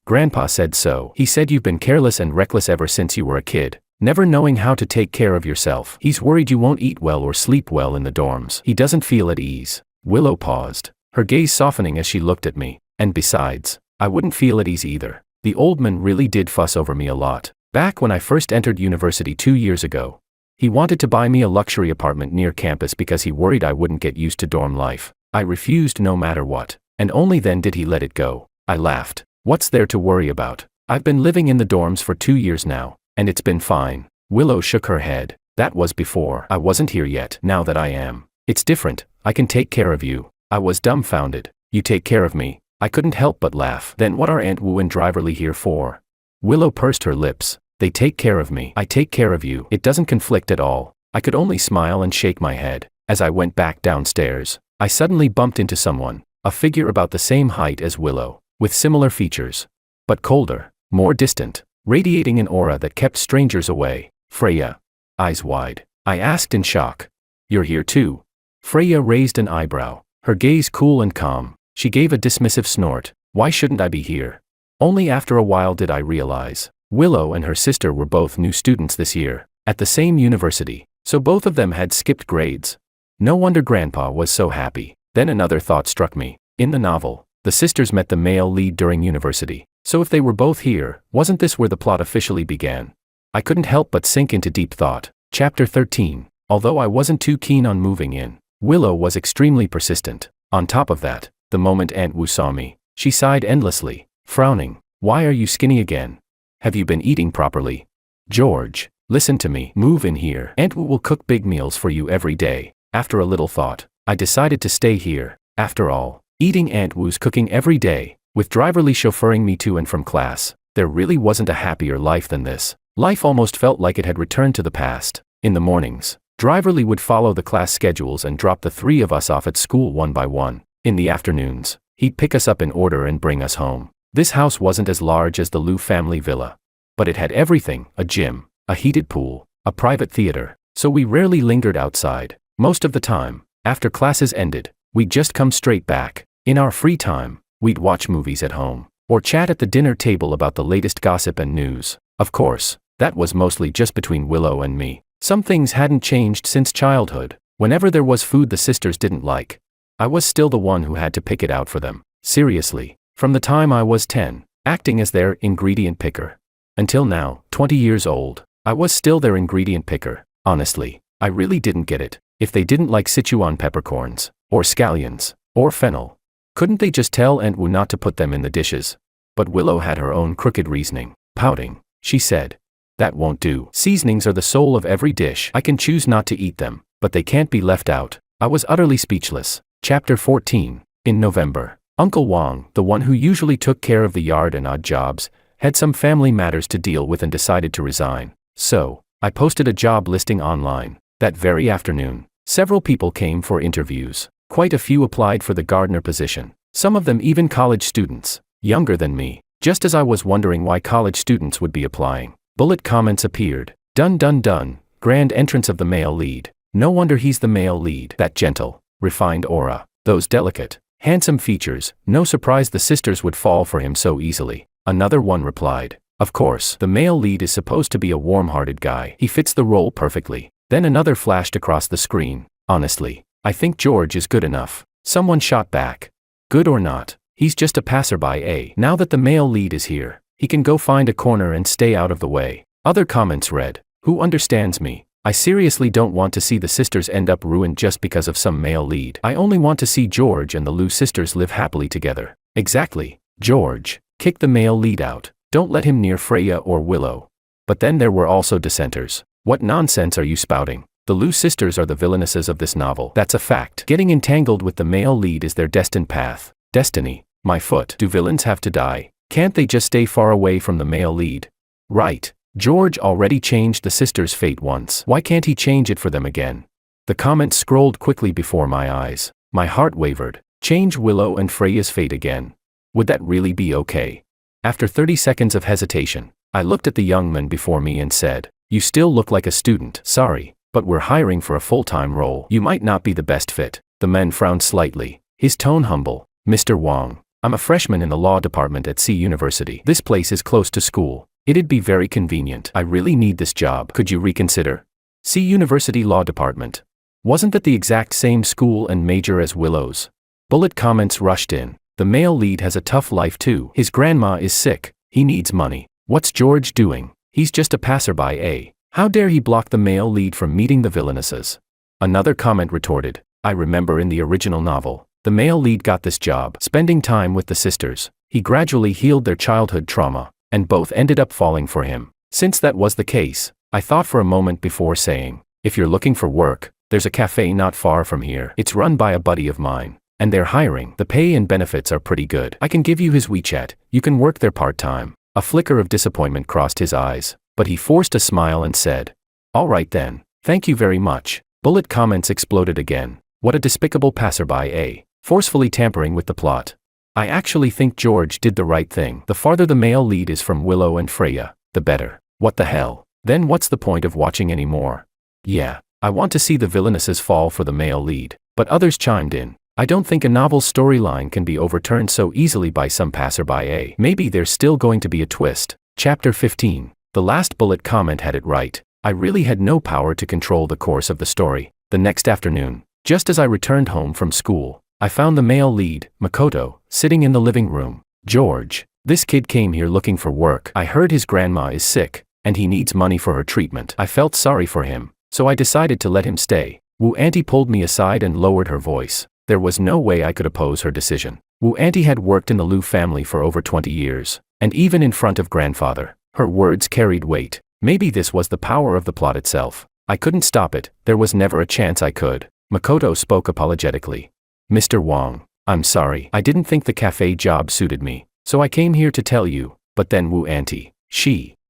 [SPEAKER 1] Grandpa said so. He said you've been careless and reckless ever since you were a kid, never knowing how to take care of yourself. He's worried you won't eat well or sleep well in the dorms. He doesn't feel at ease. Willow paused, her gaze softening as she looked at me. And besides, I wouldn't feel at ease either. The old man really did fuss over me a lot. Back when I first entered university 2 years ago, he wanted to buy me a luxury apartment near campus because he worried I wouldn't get used to dorm life. I refused no matter what, and only then did he let it go. I laughed. What's there to worry about? I've been living in the dorms for 2 years now, and it's been fine. Willow shook her head. That was before I wasn't here yet. Now that I am, it's different. I can take care of you. I was dumbfounded. You take care of me? I couldn't help but laugh. Then what are Aunt Wu and Driverly here for? Willow pursed her lips. They take care of me. I take care of you. It doesn't conflict at all. I could only smile and shake my head. As I went back downstairs, I suddenly bumped into someone, a figure about the same height as Willow, with similar features, but colder, more distant, radiating an aura that kept strangers away. Freya. Eyes wide, I asked in shock. You're here too? Freya raised an eyebrow, her gaze cool and calm. She gave a dismissive snort. Why shouldn't I be here? Only after a while did I realize. Willow and her sister were both new students this year, at the same university, so both of them had skipped grades. No wonder Grandpa was so happy. Then another thought struck me. In the novel, the sisters met the male lead during university, so if they were both here, wasn't this where the plot officially began? I couldn't help but sink into deep thought. Chapter 13. Although I wasn't too keen on moving in, Willow was extremely persistent. On top of that, the moment Aunt Wu saw me, she sighed endlessly, frowning. Why are you skinny again? Have you been eating properly? George, listen to me. Move in here. Aunt Wu will cook big meals for you every day. After a little thought, I decided to stay here. After all, eating Aunt Wu's cooking every day, with Driverly chauffeuring me to and from class, there really wasn't a happier life than this. Life almost felt like it had returned to the past. In the mornings, Driverly would follow the class schedules and drop the three of us off at school one by one. In the afternoons, he'd pick us up in order and bring us home. This house wasn't as large as the Liu family villa, but it had everything: a gym, a heated pool, a private theater, so we rarely lingered outside. Most of the time, after classes ended, we'd just come straight back. In our free time, we'd watch movies at home, or chat at the dinner table about the latest gossip and news. Of course, that was mostly just between Willow and me. Some things hadn't changed since childhood. Whenever there was food the sisters didn't like, I was still the one who had to pick it out for them. Seriously, from the time I was 10, acting as their ingredient picker, until now, 20 years old, I was still their ingredient picker. Honestly, I really didn't get it. If they didn't like Sichuan peppercorns, or scallions, or fennel, couldn't they just tell Aunt Wu not to put them in the dishes? But Willow had her own crooked reasoning. Pouting, she said, that won't do. Seasonings are the soul of every dish. I can choose not to eat them, but they can't be left out. I was utterly speechless. Chapter 14. In November, Uncle Wang, the one who usually took care of the yard and odd jobs, had some family matters to deal with and decided to resign. So, I posted a job listing online. That very afternoon, several people came for interviews. Quite a few applied for the gardener position. Some of them even college students, younger than me. Just as I was wondering why college students would be applying, bullet comments appeared. Dun dun dun, grand entrance of the male lead. No wonder he's the male lead. That gentle, refined aura, those delicate, handsome features. No surprise the sisters would fall for him so easily. Another one replied, of course, the male lead is supposed to be a warm-hearted guy. He fits the role perfectly. Then another flashed across the screen. Honestly, I think George is good enough. Someone shot back. Good or not, he's just a passerby. Now that the male lead is here, he can go find a corner and stay out of the way. Other comments read, who understands me? I seriously don't want to see the sisters end up ruined just because of some male lead. I only want to see George and the Liu sisters live happily together. Exactly. George, kick the male lead out. Don't let him near Freya or Willow. But then there were also dissenters. What nonsense are you spouting? The Liu sisters are the villainesses of this novel. That's a fact. Getting entangled with the male lead is their destined path. Destiny. My foot. Do villains have to die? Can't they just stay far away from the male lead? Right. George already changed the sisters' fate once. Why can't he change it for them again? The comment scrolled quickly before my eyes. My heart wavered. Change Willow and Freya's fate again. Would that really be okay? After 30 seconds of hesitation, I looked at the young man before me and said, "You still look like a student. Sorry, but we're hiring for a full-time role. You might not be the best fit." The man frowned slightly, his tone humble. "Mr. Wong, I'm a freshman in the law department at C University. This place is close to school. It'd be very convenient. I really need this job. Could you reconsider?" C University Law Department. Wasn't that the exact same school and major as Willow's? Bullet comments rushed in. The male lead has a tough life too. His grandma is sick. He needs money. What's George doing? He's just a passerby, eh? How dare he block the male lead from meeting the villainesses? Another comment retorted, "I remember in the original novel, the male lead got this job, spending time with the sisters. He gradually healed their childhood trauma, and both ended up falling for him. Since that was the case, I thought for a moment before saying, if you're looking for work, there's a cafe not far from here. It's run by a buddy of mine, and they're hiring. The pay and benefits are pretty good. I can give you his WeChat. You can work there part-time." A flicker of disappointment crossed his eyes, but he forced a smile and said, "All right then, thank you very much." Bullet comments exploded again. What a despicable passerby, eh? Forcefully tampering with the plot. I actually think George did the right thing. The farther the male lead is from Willow and Freya, the better. What the hell? Then what's the point of watching anymore? Yeah, I want to see the villainesses fall for the male lead. But others chimed in. I don't think a novel's storyline can be overturned so easily by some passerby, eh? Maybe there's still going to be a twist. Chapter 15. The last bullet comment had it right. I really had no power to control the course of the story. The next afternoon, just as I returned home from school, I found the male lead, Makoto, sitting in the living room. "George, this kid came here looking for work. I heard his grandma is sick, and he needs money for her treatment. I felt sorry for him, so I decided to let him stay." Wu Auntie pulled me aside and lowered her voice. There was no way I could oppose her decision. Wu Auntie had worked in the Liu family for over 20 years, and even in front of grandfather, her words carried weight. Maybe this was the power of the plot itself. I couldn't stop it. There was never a chance I could. Makoto spoke apologetically. "Mr. Wong, I'm sorry. I didn't think the cafe job suited me, so I came here to tell you." But then Wu Auntie,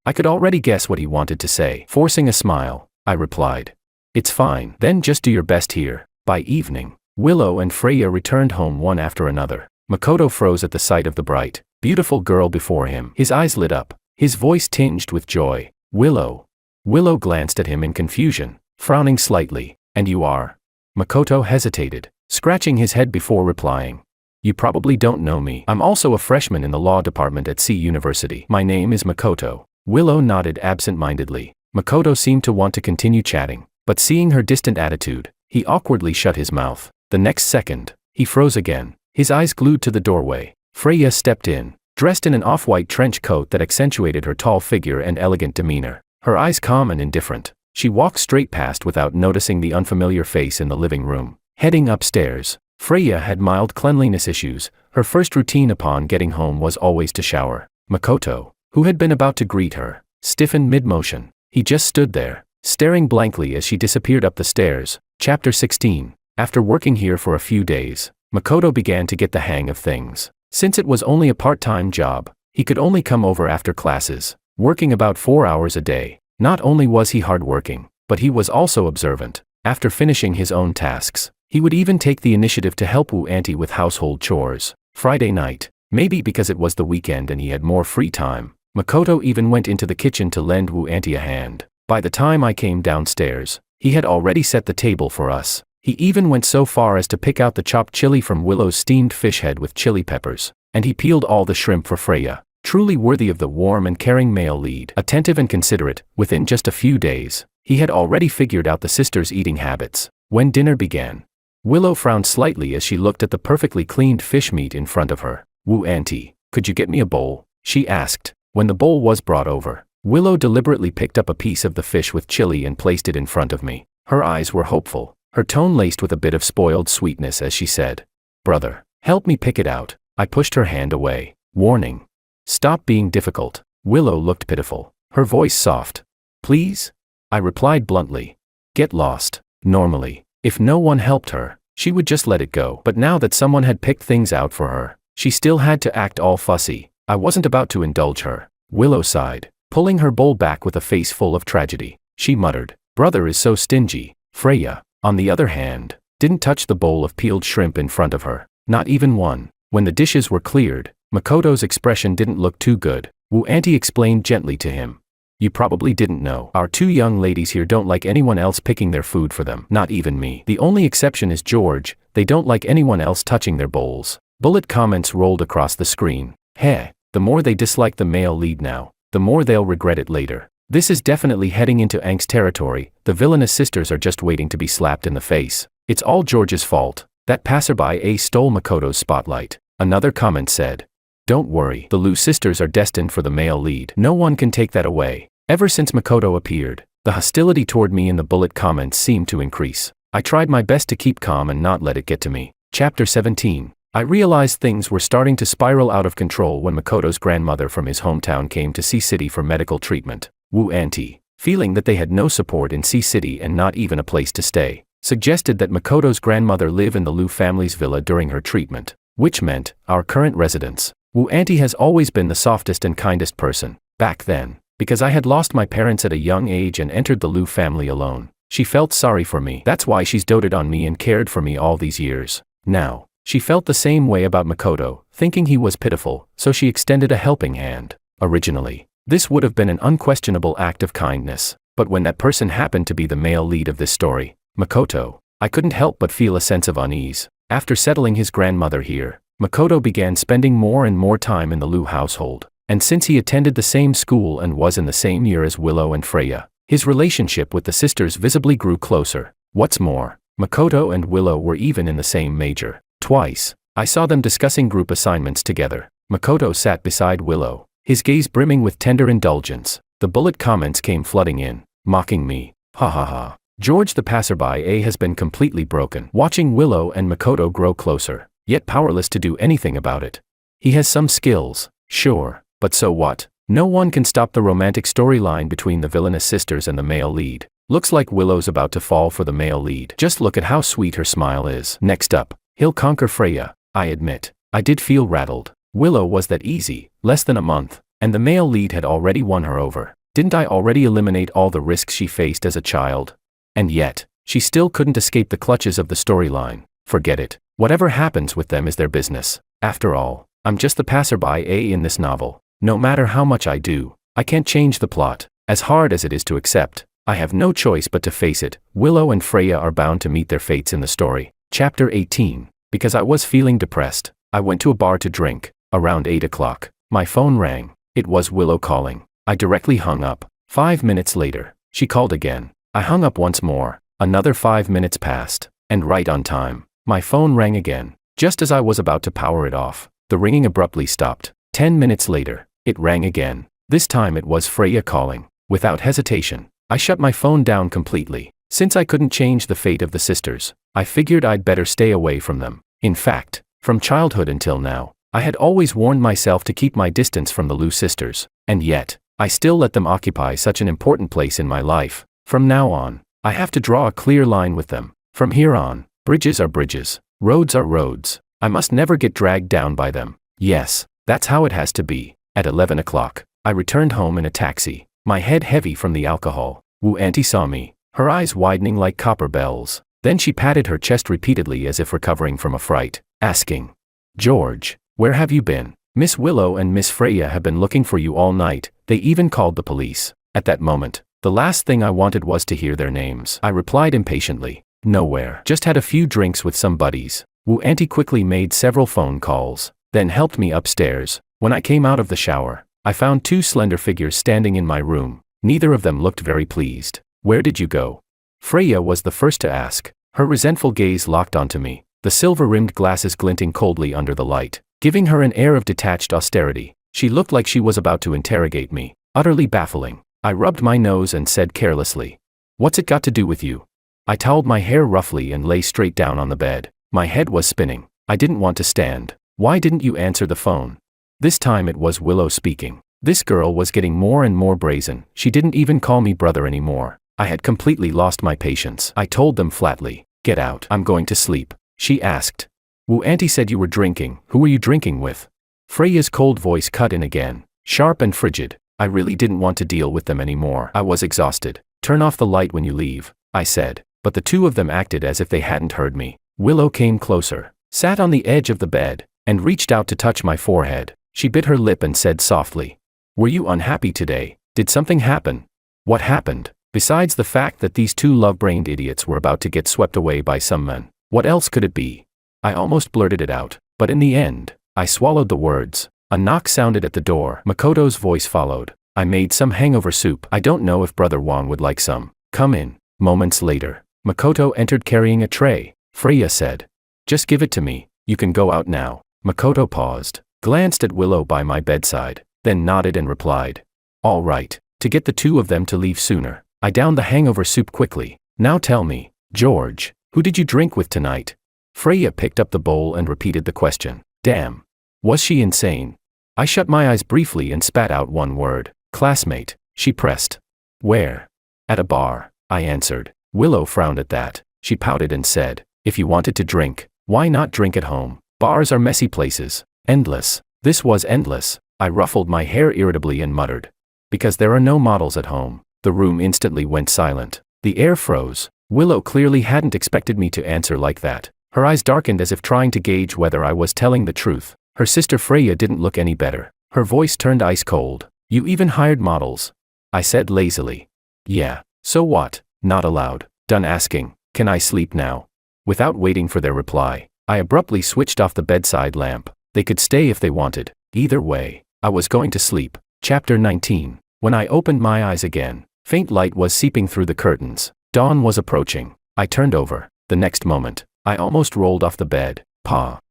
[SPEAKER 1] I could already guess what he wanted to say. Forcing a smile, I replied, "It's fine. Then just do your best here." By evening, Willow and Freya returned home one after another. Makoto froze at the sight of the bright, beautiful girl before him. His eyes lit up, his voice tinged with joy. "Willow." Willow glanced at him in confusion, frowning slightly. "And you are?" Makoto hesitated, scratching his head before replying. "You probably don't know me. I'm also a freshman in the law department at C University. My name is Makoto." Willow nodded absent-mindedly. Makoto seemed to want to continue chatting, but seeing her distant attitude, he awkwardly shut his mouth. The next second, he froze again, his eyes glued to the doorway. Freya stepped in, dressed in an off-white trench coat that accentuated her tall figure and elegant demeanor. Her eyes calm and indifferent, she walked straight past without noticing the unfamiliar face in the living room. Heading upstairs, Freya had mild cleanliness issues. Her first routine upon getting home was always to shower. Makoto, who had been about to greet her, stiffened mid-motion. He just stood there, staring blankly as she disappeared up the stairs. Chapter 16. After working here for a few days, Makoto began to get the hang of things. Since it was only a part-time job, he could only come over after classes, working about 4 hours a day. Not only was he hardworking, but he was also observant. After finishing his own tasks, he would even take the initiative to help Wu Auntie with household chores. Friday night, maybe because it was the weekend and he had more free time, Makoto even went into the kitchen to lend Wu Auntie a hand. By the time I came downstairs, he had already set the table for us. He even went so far as to pick out the chopped chili from Willow's steamed fish head with chili peppers, and he peeled all the shrimp for Freya. Truly worthy of the warm and caring male lead. Attentive and considerate, within just a few days, he had already figured out the sisters' eating habits. When dinner began, Willow frowned slightly as she looked at the perfectly cleaned fish meat in front of her. "Wu Auntie, could you get me a bowl?" she asked. When the bowl was brought over, Willow deliberately picked up a piece of the fish with chili and placed it in front of me. Her eyes were hopeful, her tone laced with a bit of spoiled sweetness as she said, "Brother, help me pick it out." I pushed her hand away, warning, "Stop being difficult." Willow looked pitiful, her voice soft. "Please?" I replied bluntly. "Get lost." Normally, if no one helped her, she would just let it go. But now that someone had picked things out for her, she still had to act all fussy. I wasn't about to indulge her. Willow sighed. pulling her bowl back with a face full of tragedy. She muttered, "Brother is so stingy." Freya, on the other hand, didn't touch the bowl of peeled shrimp in front of her. Not even one. When the dishes were cleared, Makoto's expression didn't look too good. Wu Auntie explained gently to him. "You probably didn't know. Our two young ladies here don't like anyone else picking their food for them. Not even me. The only exception is George. They don't like anyone else touching their bowls." Bullet comments rolled across the screen. "Heh, the more they dislike the male lead now, the more they'll regret it later. This is definitely heading into angst territory. The villainous sisters are just waiting to be slapped in the face. It's all George's fault. That passerby stole Makoto's spotlight." Another comment said, "Don't worry, the Lu sisters are destined for the male lead. No one can take that away." Ever since Makoto appeared, the hostility toward me in the bullet comments seemed to increase. I tried my best to keep calm and not let it get to me. Chapter 17. I realized things were starting to spiral out of control when Makoto's grandmother from his hometown came to C-City for medical treatment. Wu Auntie, feeling that they had no support in C-City and not even a place to stay, suggested that Makoto's grandmother live in the Lu family's villa during her treatment, which meant our current residence. Wu Auntie has always been the softest and kindest person. Back then, because I had lost my parents at a young age and entered the Lu family alone, she felt sorry for me. That's why she's doted on me and cared for me all these years. Now, she felt the same way about Makoto, thinking he was pitiful, so she extended a helping hand. Originally, this would have been an unquestionable act of kindness, but when that person happened to be the male lead of this story, Makoto, I couldn't help but feel a sense of unease. After settling his grandmother here, Makoto began spending more and more time in the Lu household, and since he attended the same school and was in the same year as Willow and Freya, his relationship with the sisters visibly grew closer. What's more, Makoto and Willow were even in the same major. Twice, I saw them discussing group assignments together. Makoto sat beside Willow, his gaze brimming with tender indulgence. The bullet comments came flooding in, mocking me. Ha ha ha. George the passerby has been completely broken. Watching Willow and Makoto grow closer, yet powerless to do anything about it. He has some skills, sure, but so what? No one can stop the romantic storyline between the villainous sisters and the male lead. Looks like Willow's about to fall for the male lead. Just look at how sweet her smile is. Next up, he'll conquer Freya. I admit, I did feel rattled. Willow was that easy, less than a month, and the male lead had already won her over. Didn't I already eliminate all the risks she faced as a child? And yet, she still couldn't escape the clutches of the storyline. Forget it. Whatever happens with them is their business. After all, I'm just the passerby in this novel. No matter how much I do, I can't change the plot. As hard as it is to accept, I have no choice but to face it. Willow and Freya are bound to meet their fates in the story. Chapter 18. Because I was feeling depressed, I went to a bar to drink. Around 8 o'clock, my phone rang. It was Willow calling. I directly hung up. 5 minutes later, she called again. I hung up once more. Another 5 minutes passed, and right on time, my phone rang again. Just as I was about to power it off, the ringing abruptly stopped. 10 minutes later, it rang again. This time it was Freya calling. Without hesitation, I shut my phone down completely. Since I couldn't change the fate of the sisters, I figured I'd better stay away from them. In fact, from childhood until now, I had always warned myself to keep my distance from the Lu sisters, and yet, I still let them occupy such an important place in my life. From now on, I have to draw a clear line with them. From here on, bridges are bridges, roads are roads. I must never get dragged down by them. Yes, that's how it has to be. At 11 o'clock, I returned home in a taxi, my head heavy from the alcohol. Wu Auntie saw me, her eyes widening like copper bells. Then she patted her chest repeatedly as if recovering from a fright, asking, "George, where have you been? Miss Willow and Miss Freya have been looking for you all night. They even called the police." At that moment, the last thing I wanted was to hear their names. I replied impatiently, "Nowhere. Just had a few drinks with some buddies." Wu Auntie quickly made several phone calls, then helped me upstairs. When I came out of the shower, I found two slender figures standing in my room. Neither of them looked very pleased. "Where did you go?" Freya was the first to ask. Her resentful gaze locked onto me, the silver-rimmed glasses glinting coldly under the light, giving her an air of detached austerity. She looked like she was about to interrogate me, utterly baffling. I rubbed my nose and said carelessly, "What's it got to do with you?" I toweled my hair roughly and lay straight down on the bed. My head was spinning. I didn't want to stand. "Why didn't you answer the phone?" This time it was Willow speaking. This girl was getting more and more brazen. She didn't even call me brother anymore. I had completely lost my patience. I told them flatly, "Get out. I'm going to sleep." She asked, "Wu Auntie said you were drinking. Who were you drinking with?" Freya's cold voice cut in again, sharp and frigid. I really didn't want to deal with them anymore. I was exhausted. Turn off the light when you leave, I said, but the two of them acted as if they hadn't heard me. Willow came closer, sat on the edge of the bed, and reached out to touch my forehead. She bit her lip and said softly, "Were you unhappy today? Did something happen?" What happened? Besides the fact that these two love-brained idiots were about to get swept away by some men, what else could it be? I almost blurted it out, but in the end, I swallowed the words. A knock sounded at the door. Makoto's voice followed. "I made some hangover soup. I don't know if Brother Wong would like some. Come in." Moments later, Makoto entered carrying a tray. Freya said, "Just give it to me. You can go out now." Makoto paused, glanced at Willow by my bedside, then nodded and replied, "All right." To get the two of them to leave sooner, I downed the hangover soup quickly. "Now tell me, George, who did you drink with tonight?" Freya picked up the bowl and repeated the question. Damn. Was she insane? I shut my eyes briefly and spat out one word. "Classmate." She pressed. "Where?" "At a bar," I answered. Willow frowned at that. She pouted and said, "If you wanted to drink, why not drink at home? Bars are messy places. Endless." This was endless. I ruffled my hair irritably and muttered, "Because there are no models at home." The room instantly went silent. The air froze. Willow clearly hadn't expected me to answer like that. Her eyes darkened as if trying to gauge whether I was telling the truth. Her sister Freya didn't look any better. Her voice turned ice cold. "You even hired models?" I said lazily. "Yeah. So what? Not allowed." Done asking, "Can I sleep now?" Without waiting for their reply, I abruptly switched off the bedside lamp. They could stay if they wanted. Either way, I was going to sleep. Chapter 19. When I opened my eyes again, faint light was seeping through the curtains. Dawn was approaching. I turned over. The next moment, I almost rolled off the bed.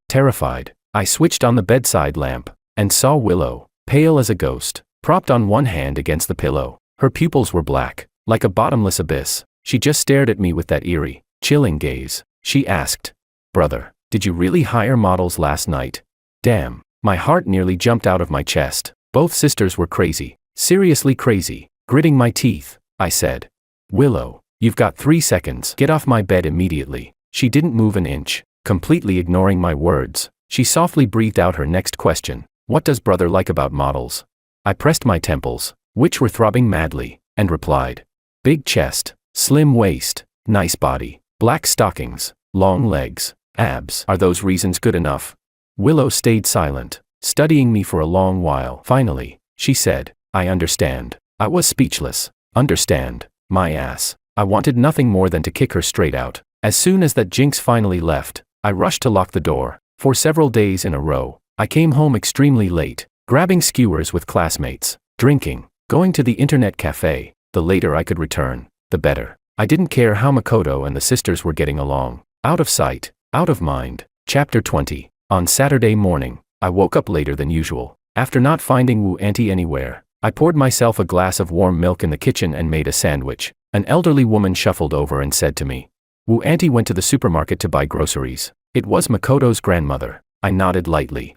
[SPEAKER 1] Terrified, I switched on the bedside lamp, and saw Willow, pale as a ghost, propped on one hand against the pillow. Her pupils were black, like a bottomless abyss. She just stared at me with that eerie, chilling gaze. She asked, "Brother, did you really hire models last night?" Damn, my heart nearly jumped out of my chest. Both sisters were crazy, seriously crazy. Gritting my teeth, I said, "Willow, you've got 3 seconds. Get off my bed immediately." She didn't move an inch, completely ignoring my words. She softly breathed out her next question. "What does brother like about models?" I pressed my temples, which were throbbing madly, and replied, "Big chest, slim waist, nice body, black stockings, long legs, abs. Are those reasons good enough?" Willow stayed silent, studying me for a long while. Finally, she said, "I understand." I was speechless. Understand? My ass. I wanted nothing more than to kick her straight out. As soon as that jinx finally left, I rushed to lock the door. For several days in a row, I came home extremely late, grabbing skewers with classmates, drinking, going to the internet cafe. The later I could return, the better. I didn't care how Makoto and the sisters were getting along. Out of sight, out of mind. Chapter 20. On Saturday morning, I woke up later than usual. After not finding Wu Auntie anywhere, I poured myself a glass of warm milk in the kitchen and made a sandwich. An elderly woman shuffled over and said to me, "Wu Auntie went to the supermarket to buy groceries." It was Makoto's grandmother. I nodded lightly.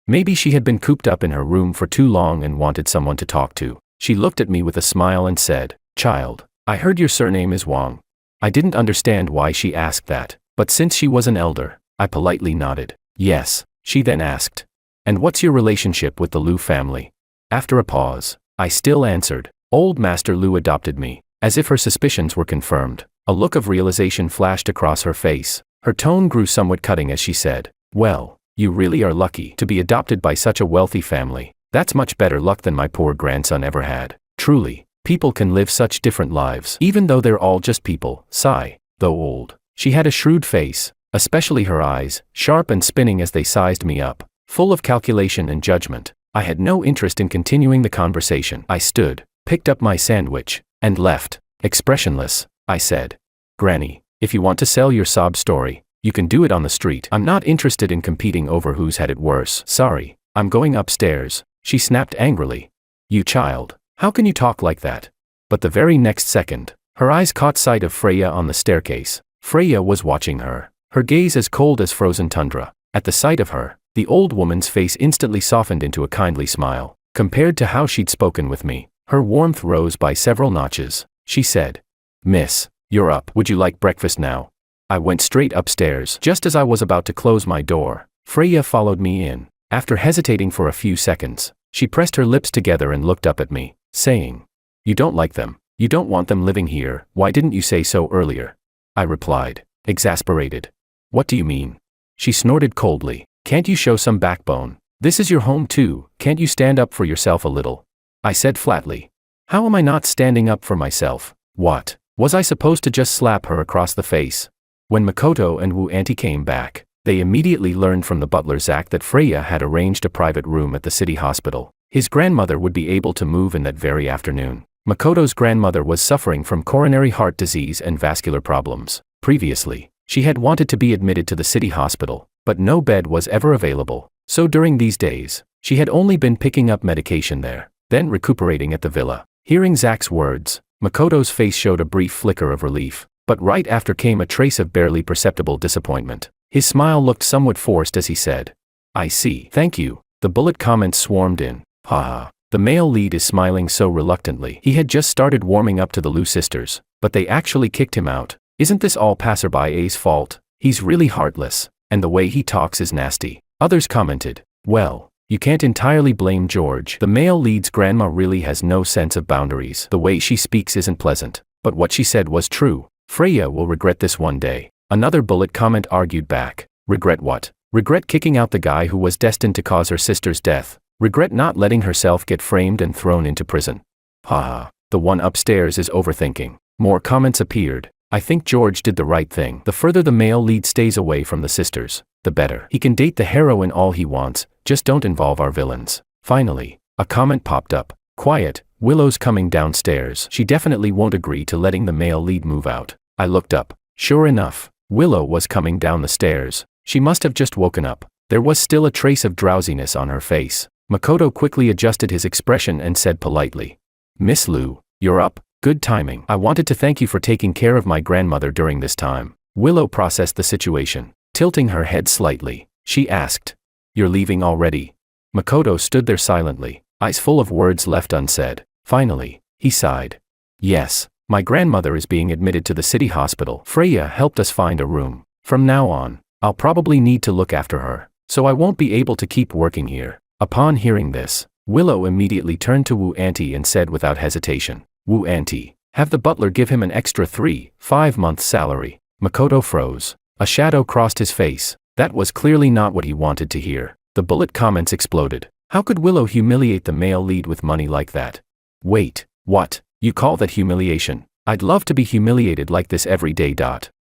[SPEAKER 1] Maybe she had been cooped up in her room for too long and wanted someone to talk to. She looked at me with a smile and said, "Child, I heard your surname is Wong." I didn't understand why she asked that, but since she was an elder, I politely nodded. "Yes." She then asked, "And what's your relationship with the Liu family?" After a pause, I still answered, "Old Master Liu adopted me." As if her suspicions were confirmed, a look of realization flashed across her face. Her tone grew somewhat cutting as she said, "Well, you really are lucky to be adopted by such a wealthy family. That's much better luck than my poor grandson ever had. Truly, people can live such different lives even though they're all just people." Sigh. Though old, she had a shrewd face, especially her eyes, sharp and spinning as they sized me up, full of calculation and judgment. I had no interest in continuing the conversation. I stood, picked up my sandwich, and left. Expressionless, I said, "Granny, if you want to sell your sob story, you can do it on the street. I'm not interested in competing over who's had it worse." "Sorry, I'm going upstairs," she snapped angrily. "You child, how can you talk like that?" But the very next second, her eyes caught sight of Freya on the staircase. Freya was watching her, her gaze as cold as frozen tundra. At the sight of her, the old woman's face instantly softened into a kindly smile. Compared to how she'd spoken with me, her warmth rose by several notches. She said, "Miss, you're up. Would you like breakfast now?" I went straight upstairs. Just as I was about to close my door, Freya followed me in. After hesitating for a few seconds, She pressed her lips together and looked up at me, saying, "You don't like them. You don't want them living here. Why didn't you say so earlier?" I replied, exasperated. "What do you mean?" She snorted coldly. "Can't you show some backbone? This is your home too. Can't you stand up for yourself a little?" I said flatly. "How am I not standing up for myself? What? Was I supposed to just slap her across the face?" When Makoto and Wu Auntie came back, they immediately learned from the butler Zach that Freya had arranged a private room at the city hospital. His grandmother would be able to move in that very afternoon. Makoto's grandmother was suffering from coronary heart disease and vascular problems. Previously, she had wanted to be admitted to the city hospital, but no bed was ever available. So during these days, she had only been picking up medication there, then recuperating at the villa. Hearing Zach's words, Makoto's face showed a brief flicker of relief, but right after came a trace of barely perceptible disappointment. His smile looked somewhat forced as he said, "I see. Thank you." The bullet comments swarmed in. Haha. The male lead is smiling so reluctantly. He had just started warming up to the Liu sisters, but they actually kicked him out. Isn't this all Passerby A's fault? He's really heartless, and the way he talks is nasty. Others commented, "Well, you can't entirely blame George. The male lead's grandma really has no sense of boundaries. The way she speaks isn't pleasant, but what she said was true. Freya will regret this one day." Another bullet comment argued back. "Regret what? Regret kicking out the guy who was destined to cause her sister's death. Regret not letting herself get framed and thrown into prison." Haha. The one upstairs is overthinking. More comments appeared. "I think George did the right thing. The further the male lead stays away from the sisters, the better. He can date the heroine all he wants, just don't involve our villains." Finally, a comment popped up. "Quiet, Willow's coming downstairs. She definitely won't agree to letting the male lead move out." I looked up. Sure enough, Willow was coming down the stairs. She must have just woken up. There was still a trace of drowsiness on her face. Makoto quickly adjusted his expression and said politely, "Miss Liu, you're up. Good timing. I wanted to thank you for taking care of my grandmother during this time." Willow processed the situation. Tilting her head slightly, she asked, "You're leaving already?" Makoto stood there silently, eyes full of words left unsaid. Finally, he sighed. "Yes, my grandmother is being admitted to the city hospital. Freya helped us find a room. From now on, I'll probably need to look after her, so I won't be able to keep working here." Upon hearing this, Willow immediately turned to Wu Auntie and said without hesitation, "Wu Auntie, have the butler give him an extra 3-5 months salary." Makoto froze. A shadow crossed his face. That was clearly not what he wanted to hear. The bullet comments exploded. How could Willow humiliate the male lead with money like that? Wait, what? You call that humiliation? I'd love to be humiliated like this every day.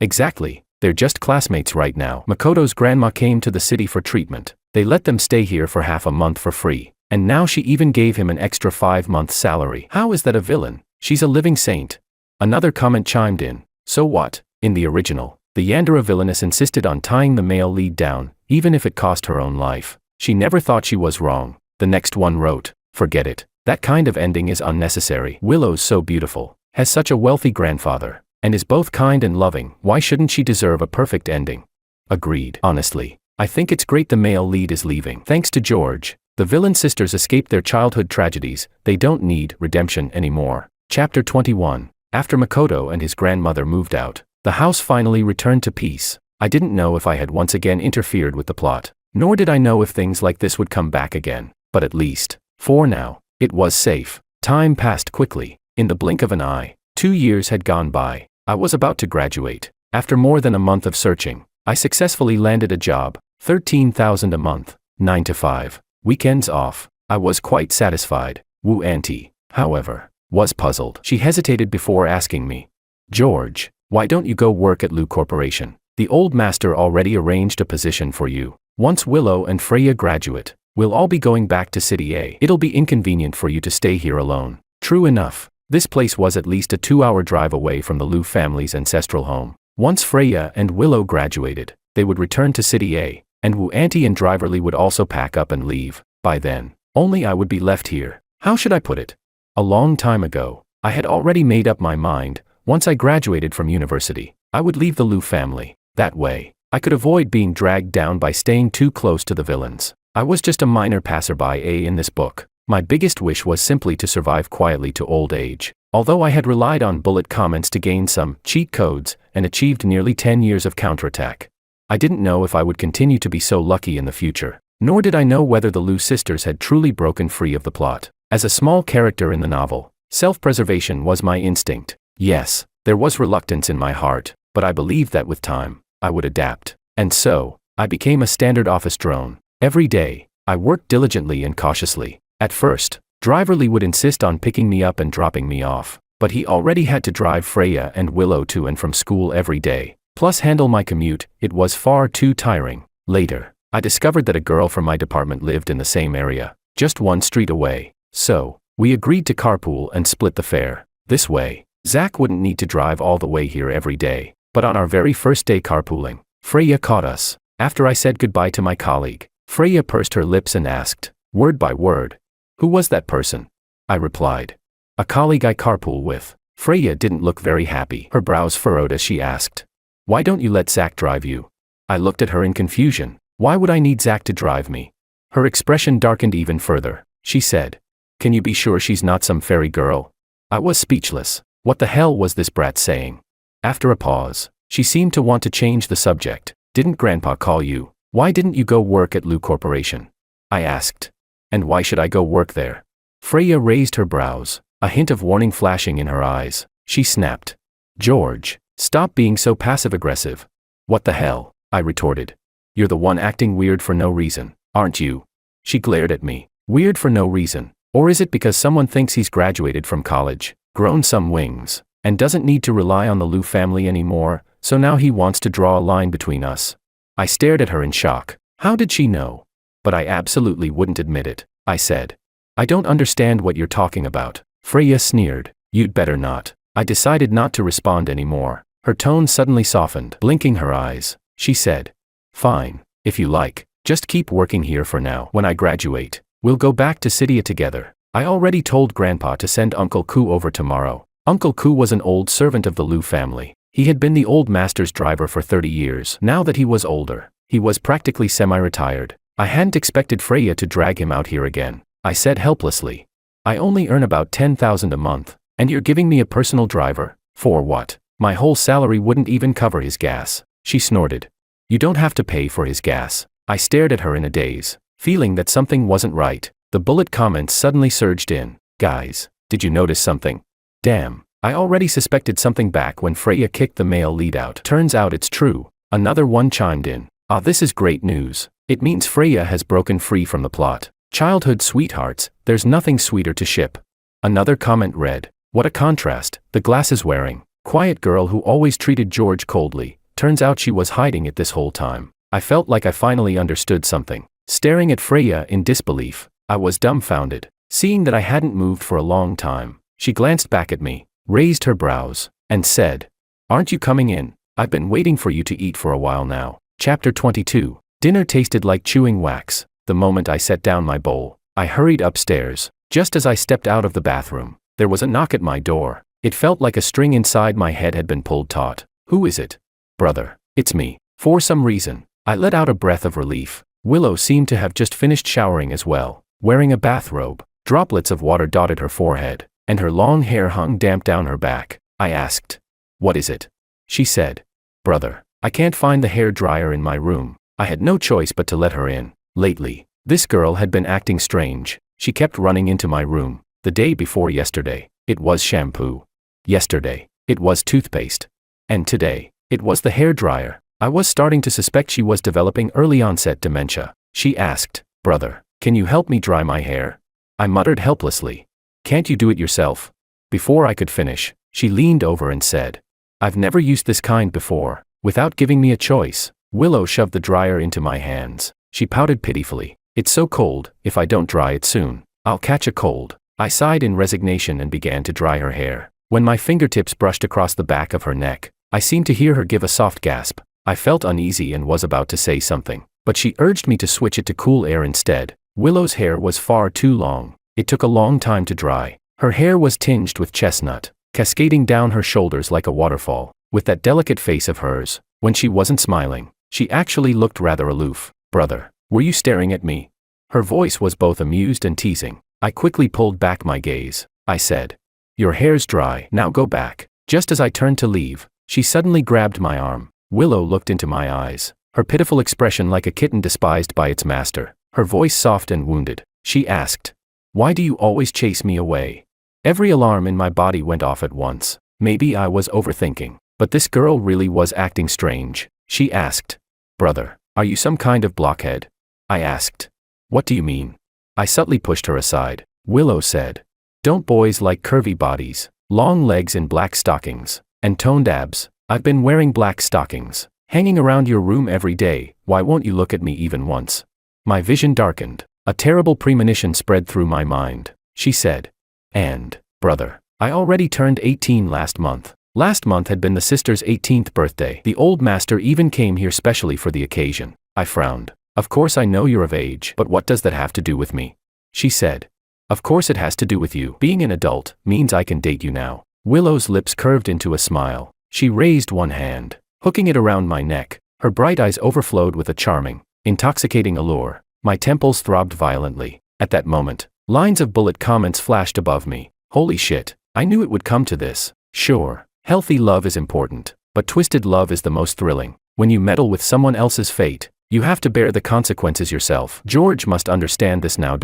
[SPEAKER 1] Exactly, they're just classmates right now. Makoto's grandma came to the city for treatment. They let them stay here for half a month for free, and now she even gave him an extra 5 months salary. How is that a villain? She's a living saint. Another comment chimed in. So what? In the original, the yandere villainess insisted on tying the male lead down, even if it cost her own life. She never thought she was wrong. The next one wrote, "Forget it. That kind of ending is unnecessary. Willow's so beautiful, has such a wealthy grandfather, and is both kind and loving. Why shouldn't she deserve a perfect ending?" Agreed. Honestly, I think it's great the male lead is leaving. Thanks to George, the villain sisters escaped their childhood tragedies. They don't need redemption anymore. Chapter 21. After Makoto and his grandmother moved out, the house finally returned to peace. I didn't know if I had once again interfered with the plot, nor did I know if things like this would come back again, but at least, for now, it was safe. Time passed quickly. In the blink of an eye, 2 years had gone by. I was about to graduate. After more than a month of searching, I successfully landed a job, 13,000 a month, 9 to 5, weekends off. I was quite satisfied. Wu Auntie, however, was puzzled. She hesitated before asking me, "George, why don't you go work at Liu Corporation? The old master already arranged a position for you. Once Willow and Freya graduate, we'll all be going back to City A. It'll be inconvenient for you to stay here alone." True enough, this place was at least a 2-hour drive away from the Liu family's ancestral home. Once Freya and Willow graduated, they would return to City A, and Wu Auntie and Driverly would also pack up and leave. By then, only I would be left here. How should I put it? A long time ago, I had already made up my mind. Once I graduated from university, I would leave the Liu family. That way, I could avoid being dragged down by staying too close to the villains. I was just a minor passerby in this book. My biggest wish was simply to survive quietly to old age. Although I had relied on bullet comments to gain some cheat codes and achieved nearly 10 years of counterattack, I didn't know if I would continue to be so lucky in the future. Nor did I know whether the Lu sisters had truly broken free of the plot. As a small character in the novel, self-preservation was my instinct. Yes, there was reluctance in my heart, but I believed that with time, I would adapt. And so, I became a standard office drone. Every day, I worked diligently and cautiously. At first, Driver Lee would insist on picking me up and dropping me off, but he already had to drive Freya and Willow to and from school every day, plus handle my commute. It was far too tiring. Later, I discovered that a girl from my department lived in the same area, just one street away. So, we agreed to carpool and split the fare. This way, Zach wouldn't need to drive all the way here every day. But on our very first day carpooling, Freya caught us. After I said goodbye to my colleague, Freya pursed her lips and asked, word by word, "Who was that person?" I replied, "A colleague I carpool with." Freya didn't look very happy. Her brows furrowed as she asked, "Why don't you let Zach drive you?" I looked at her in confusion. Why would I need Zach to drive me? Her expression darkened even further. She said, "Can you be sure she's not some fairy girl?" I was speechless. What the hell was this brat saying? After a pause, she seemed to want to change the subject. "Didn't Grandpa call you? Why didn't you go work at Lu Corporation?" I asked. "And why should I go work there?" Freya raised her brows, a hint of warning flashing in her eyes. She snapped, "George, stop being so passive-aggressive." "What the hell?" I retorted. "You're the one acting weird for no reason, aren't you?" She glared at me. Weird for no reason? Or is it because someone thinks he's graduated from college, grown some wings, and doesn't need to rely on the Lu family anymore, so now he wants to draw a line between us? I stared at her in shock. How did she know? But I absolutely wouldn't admit it. I said, "I don't understand what you're talking about." Freya sneered. "You'd better not." I decided not to respond anymore. Her tone suddenly softened. Blinking her eyes, she said, "Fine, if you like, just keep working here for now. When I graduate, we'll go back to Cydia together. I already told Grandpa to send Uncle Ku over tomorrow." Uncle Ku was an old servant of the Lu family. He had been the old master's driver for 30 years. Now that he was older, he was practically semi-retired. I hadn't expected Freya to drag him out here again. I said helplessly, "I only earn about 10,000 a month, and you're giving me a personal driver? For what? My whole salary wouldn't even cover his gas." She snorted. "You don't have to pay for his gas." I stared at her in a daze, feeling that something wasn't right. The bullet comments suddenly surged in. "Guys, did you notice something?" Damn, I already suspected something back when Freya kicked the male lead out. Turns out it's true. Another one chimed in. "Ah, this is great news. It means Freya has broken free from the plot. Childhood sweethearts, there's nothing sweeter to ship." Another comment read, "What a contrast, the glasses-wearing, quiet girl who always treated George coldly. Turns out she was hiding it this whole time." I felt like I finally understood something. Staring at Freya in disbelief, I was dumbfounded. Seeing that I hadn't moved for a long time, she glanced back at me, raised her brows, and said, "Aren't you coming in? I've been waiting for you to eat for a while now." Chapter 22. Dinner tasted like chewing wax. The moment I set down my bowl, I hurried upstairs. Just as I stepped out of the bathroom, there was a knock at my door. It felt like a string inside my head had been pulled taut. "Who is it?" "Brother, it's me." For some reason, I let out a breath of relief. Willow seemed to have just finished showering as well, wearing a bathrobe. Droplets of water dotted her forehead, and her long hair hung damp down her back. I asked, "What is it?" She said, "Brother, I can't find the hair dryer in my room." I had no choice but to let her in. Lately, this girl had been acting strange. She kept running into my room. The day before yesterday, it was shampoo. Yesterday, it was toothpaste. And today, it was the hair dryer. I was starting to suspect she was developing early onset dementia. She asked, "Brother, can you help me dry my hair?" I muttered helplessly, "Can't you do it yourself?" Before I could finish, she leaned over and said, "I've never used this kind before." Without giving me a choice, Willow shoved the dryer into my hands. She pouted pitifully, "It's so cold, if I don't dry it soon, I'll catch a cold." I sighed in resignation and began to dry her hair. When my fingertips brushed across the back of her neck, I seemed to hear her give a soft gasp. I felt uneasy and was about to say something, but she urged me to switch it to cool air instead. Willow's hair was far too long. It took a long time to dry. Her hair was tinged with chestnut, cascading down her shoulders like a waterfall. With that delicate face of hers, when she wasn't smiling, she actually looked rather aloof. "Brother, were you staring at me?" Her voice was both amused and teasing. I quickly pulled back my gaze. I said, "Your hair's dry, now go back." Just as I turned to leave, she suddenly grabbed my arm. Willow looked into my eyes, her pitiful expression like a kitten despised by its master. Her voice soft and wounded, she asked, "Why do you always chase me away?" Every alarm in my body went off at once. Maybe I was overthinking, but this girl really was acting strange. She asked, "Brother, are you some kind of blockhead?" I asked, "What do you mean?" I subtly pushed her aside. Willow said, "Don't boys like curvy bodies, long legs in black stockings, and toned abs? I've been wearing black stockings, hanging around your room every day, why won't you look at me even once?" My vision darkened. A terrible premonition spread through my mind. She said, "And, brother, I already turned 18 last month. Last month had been the sister's 18th birthday. The old master even came here specially for the occasion." I frowned. "Of course I know you're of age, but what does that have to do with me?" She said, "Of course it has to do with you. Being an adult means I can date you now." Willow's lips curved into a smile. She raised one hand, hooking it around my neck. Her bright eyes overflowed with a charming, intoxicating allure. My temples throbbed violently. At that moment, lines of bullet comments flashed above me. Holy shit, I knew it would come to this. Sure, healthy love is important, but twisted love is the most thrilling. When you meddle with someone else's fate, you have to bear the consequences yourself. George must understand this now.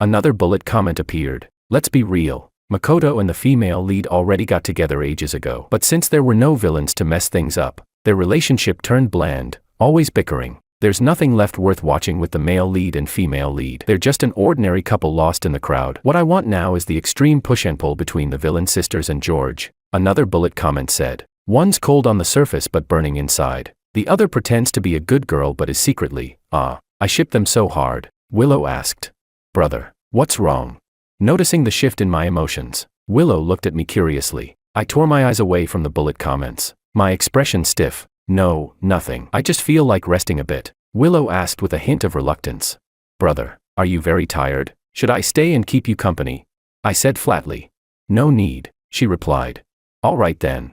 [SPEAKER 1] Another bullet comment appeared. Let's be real. Makoto and the female lead already got together ages ago. But since there were no villains to mess things up, their relationship turned bland, always bickering. There's nothing left worth watching with the male lead and female lead. They're just an ordinary couple lost in the crowd. What I want now is the extreme push and pull between the villain sisters and George. Another bullet comment said, "One's cold on the surface but burning inside. The other pretends to be a good girl but is secretly, I ship them so hard." Willow asked, "Brother, what's wrong?" Noticing the shift in my emotions, Willow looked at me curiously. I tore my eyes away from the bullet comments, my expression stiff. "No, nothing. I just feel like resting a bit." Willow asked with a hint of reluctance, "Brother, are you very tired? Should I stay and keep you company?" I said flatly, "No need," she replied. "All right then.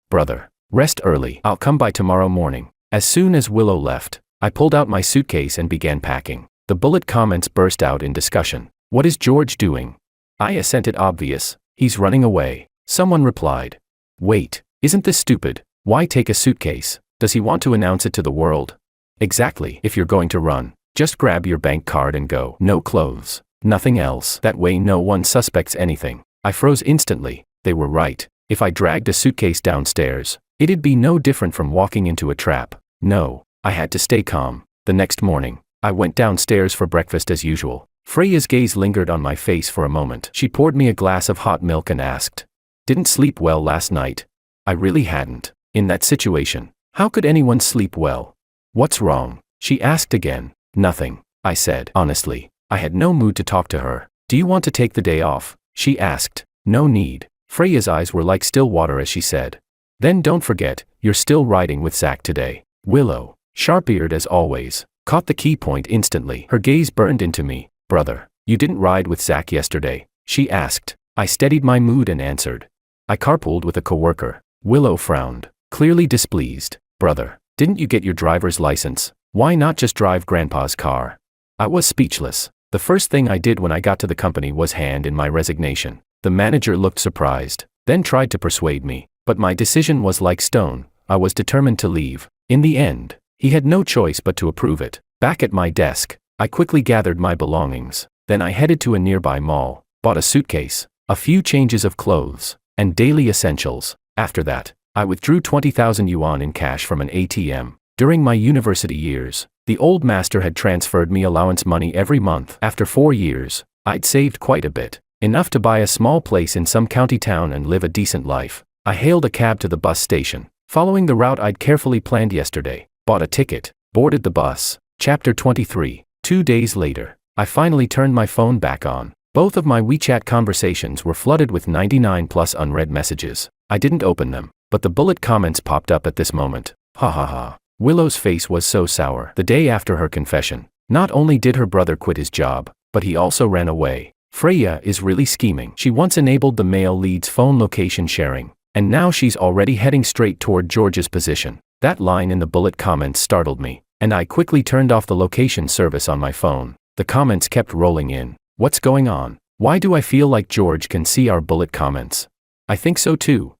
[SPEAKER 1] Brother, rest early. I'll come by tomorrow morning." As soon as Willow left, I pulled out my suitcase and began packing. The bullet comments burst out in discussion. "What is George doing?" I assented. "Obvious. He's running away." Someone replied, "Wait, isn't this stupid? Why take a suitcase? Does he want to announce it to the world?" "Exactly. If you're going to run, just grab your bank card and go. No clothes. Nothing else. That way no one suspects anything." I froze instantly. They were right. If I dragged a suitcase downstairs, it'd be no different from walking into a trap. No, I had to stay calm. The next morning, I went downstairs for breakfast as usual. Freya's gaze lingered on my face for a moment. She poured me a glass of hot milk and asked, "Didn't sleep well last night?" I really hadn't. In that situation, how could anyone sleep well? "What's wrong?" she asked again. "Nothing," I said. Honestly, I had no mood to talk to her. "Do you want to take the day off?" she asked. "No need." Freya's eyes were like still water as she said, "Then don't forget, you're still riding with Zack today." Willow, sharp-eared as always, caught the key point instantly. Her gaze burned into me. "Brother, you didn't ride with Zack yesterday?" she asked. I steadied my mood and answered, "I carpooled with a coworker." Willow frowned, clearly displeased. "Brother, didn't you get your driver's license? Why not just drive Grandpa's car?" I was speechless. The first thing I did when I got to the company was hand in my resignation. The manager looked surprised, then tried to persuade me, but my decision was like stone. I was determined to leave. In the end, he had no choice but to approve it. Back at my desk, I quickly gathered my belongings. Then I headed to a nearby mall, bought a suitcase, a few changes of clothes, and daily essentials. After that, I withdrew 20,000 yuan in cash from an ATM. During my university years, the old master had transferred me allowance money every month. After 4 years, I'd saved quite a bit, enough to buy a small place in some county town and live a decent life. I hailed a cab to the bus station, following the route I'd carefully planned yesterday, bought a ticket, boarded the bus. Chapter 23. 2 days later, I finally turned my phone back on. Both of my WeChat conversations were flooded with 99 plus unread messages. I didn't open them, but the bullet comments popped up at this moment. Ha ha ha. Willow's face was so sour. The day after her confession, not only did her brother quit his job, but he also ran away. Freya is really scheming. She once enabled the male lead's phone location sharing, and now she's already heading straight toward George's position. That line in the bullet comments startled me, and I quickly turned off the location service on my phone. The comments kept rolling in. What's going on? Why do I feel like George can see our bullet comments? I think so too.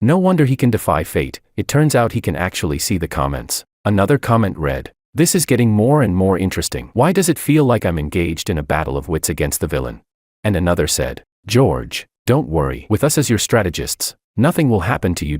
[SPEAKER 1] No wonder he can defy fate. It turns out he can actually see the comments. Another comment read, This is getting more and more interesting. Why does it feel like I'm engaged in a battle of wits against the villain? And another said, George, don't worry. With us as your strategists, nothing will happen to you.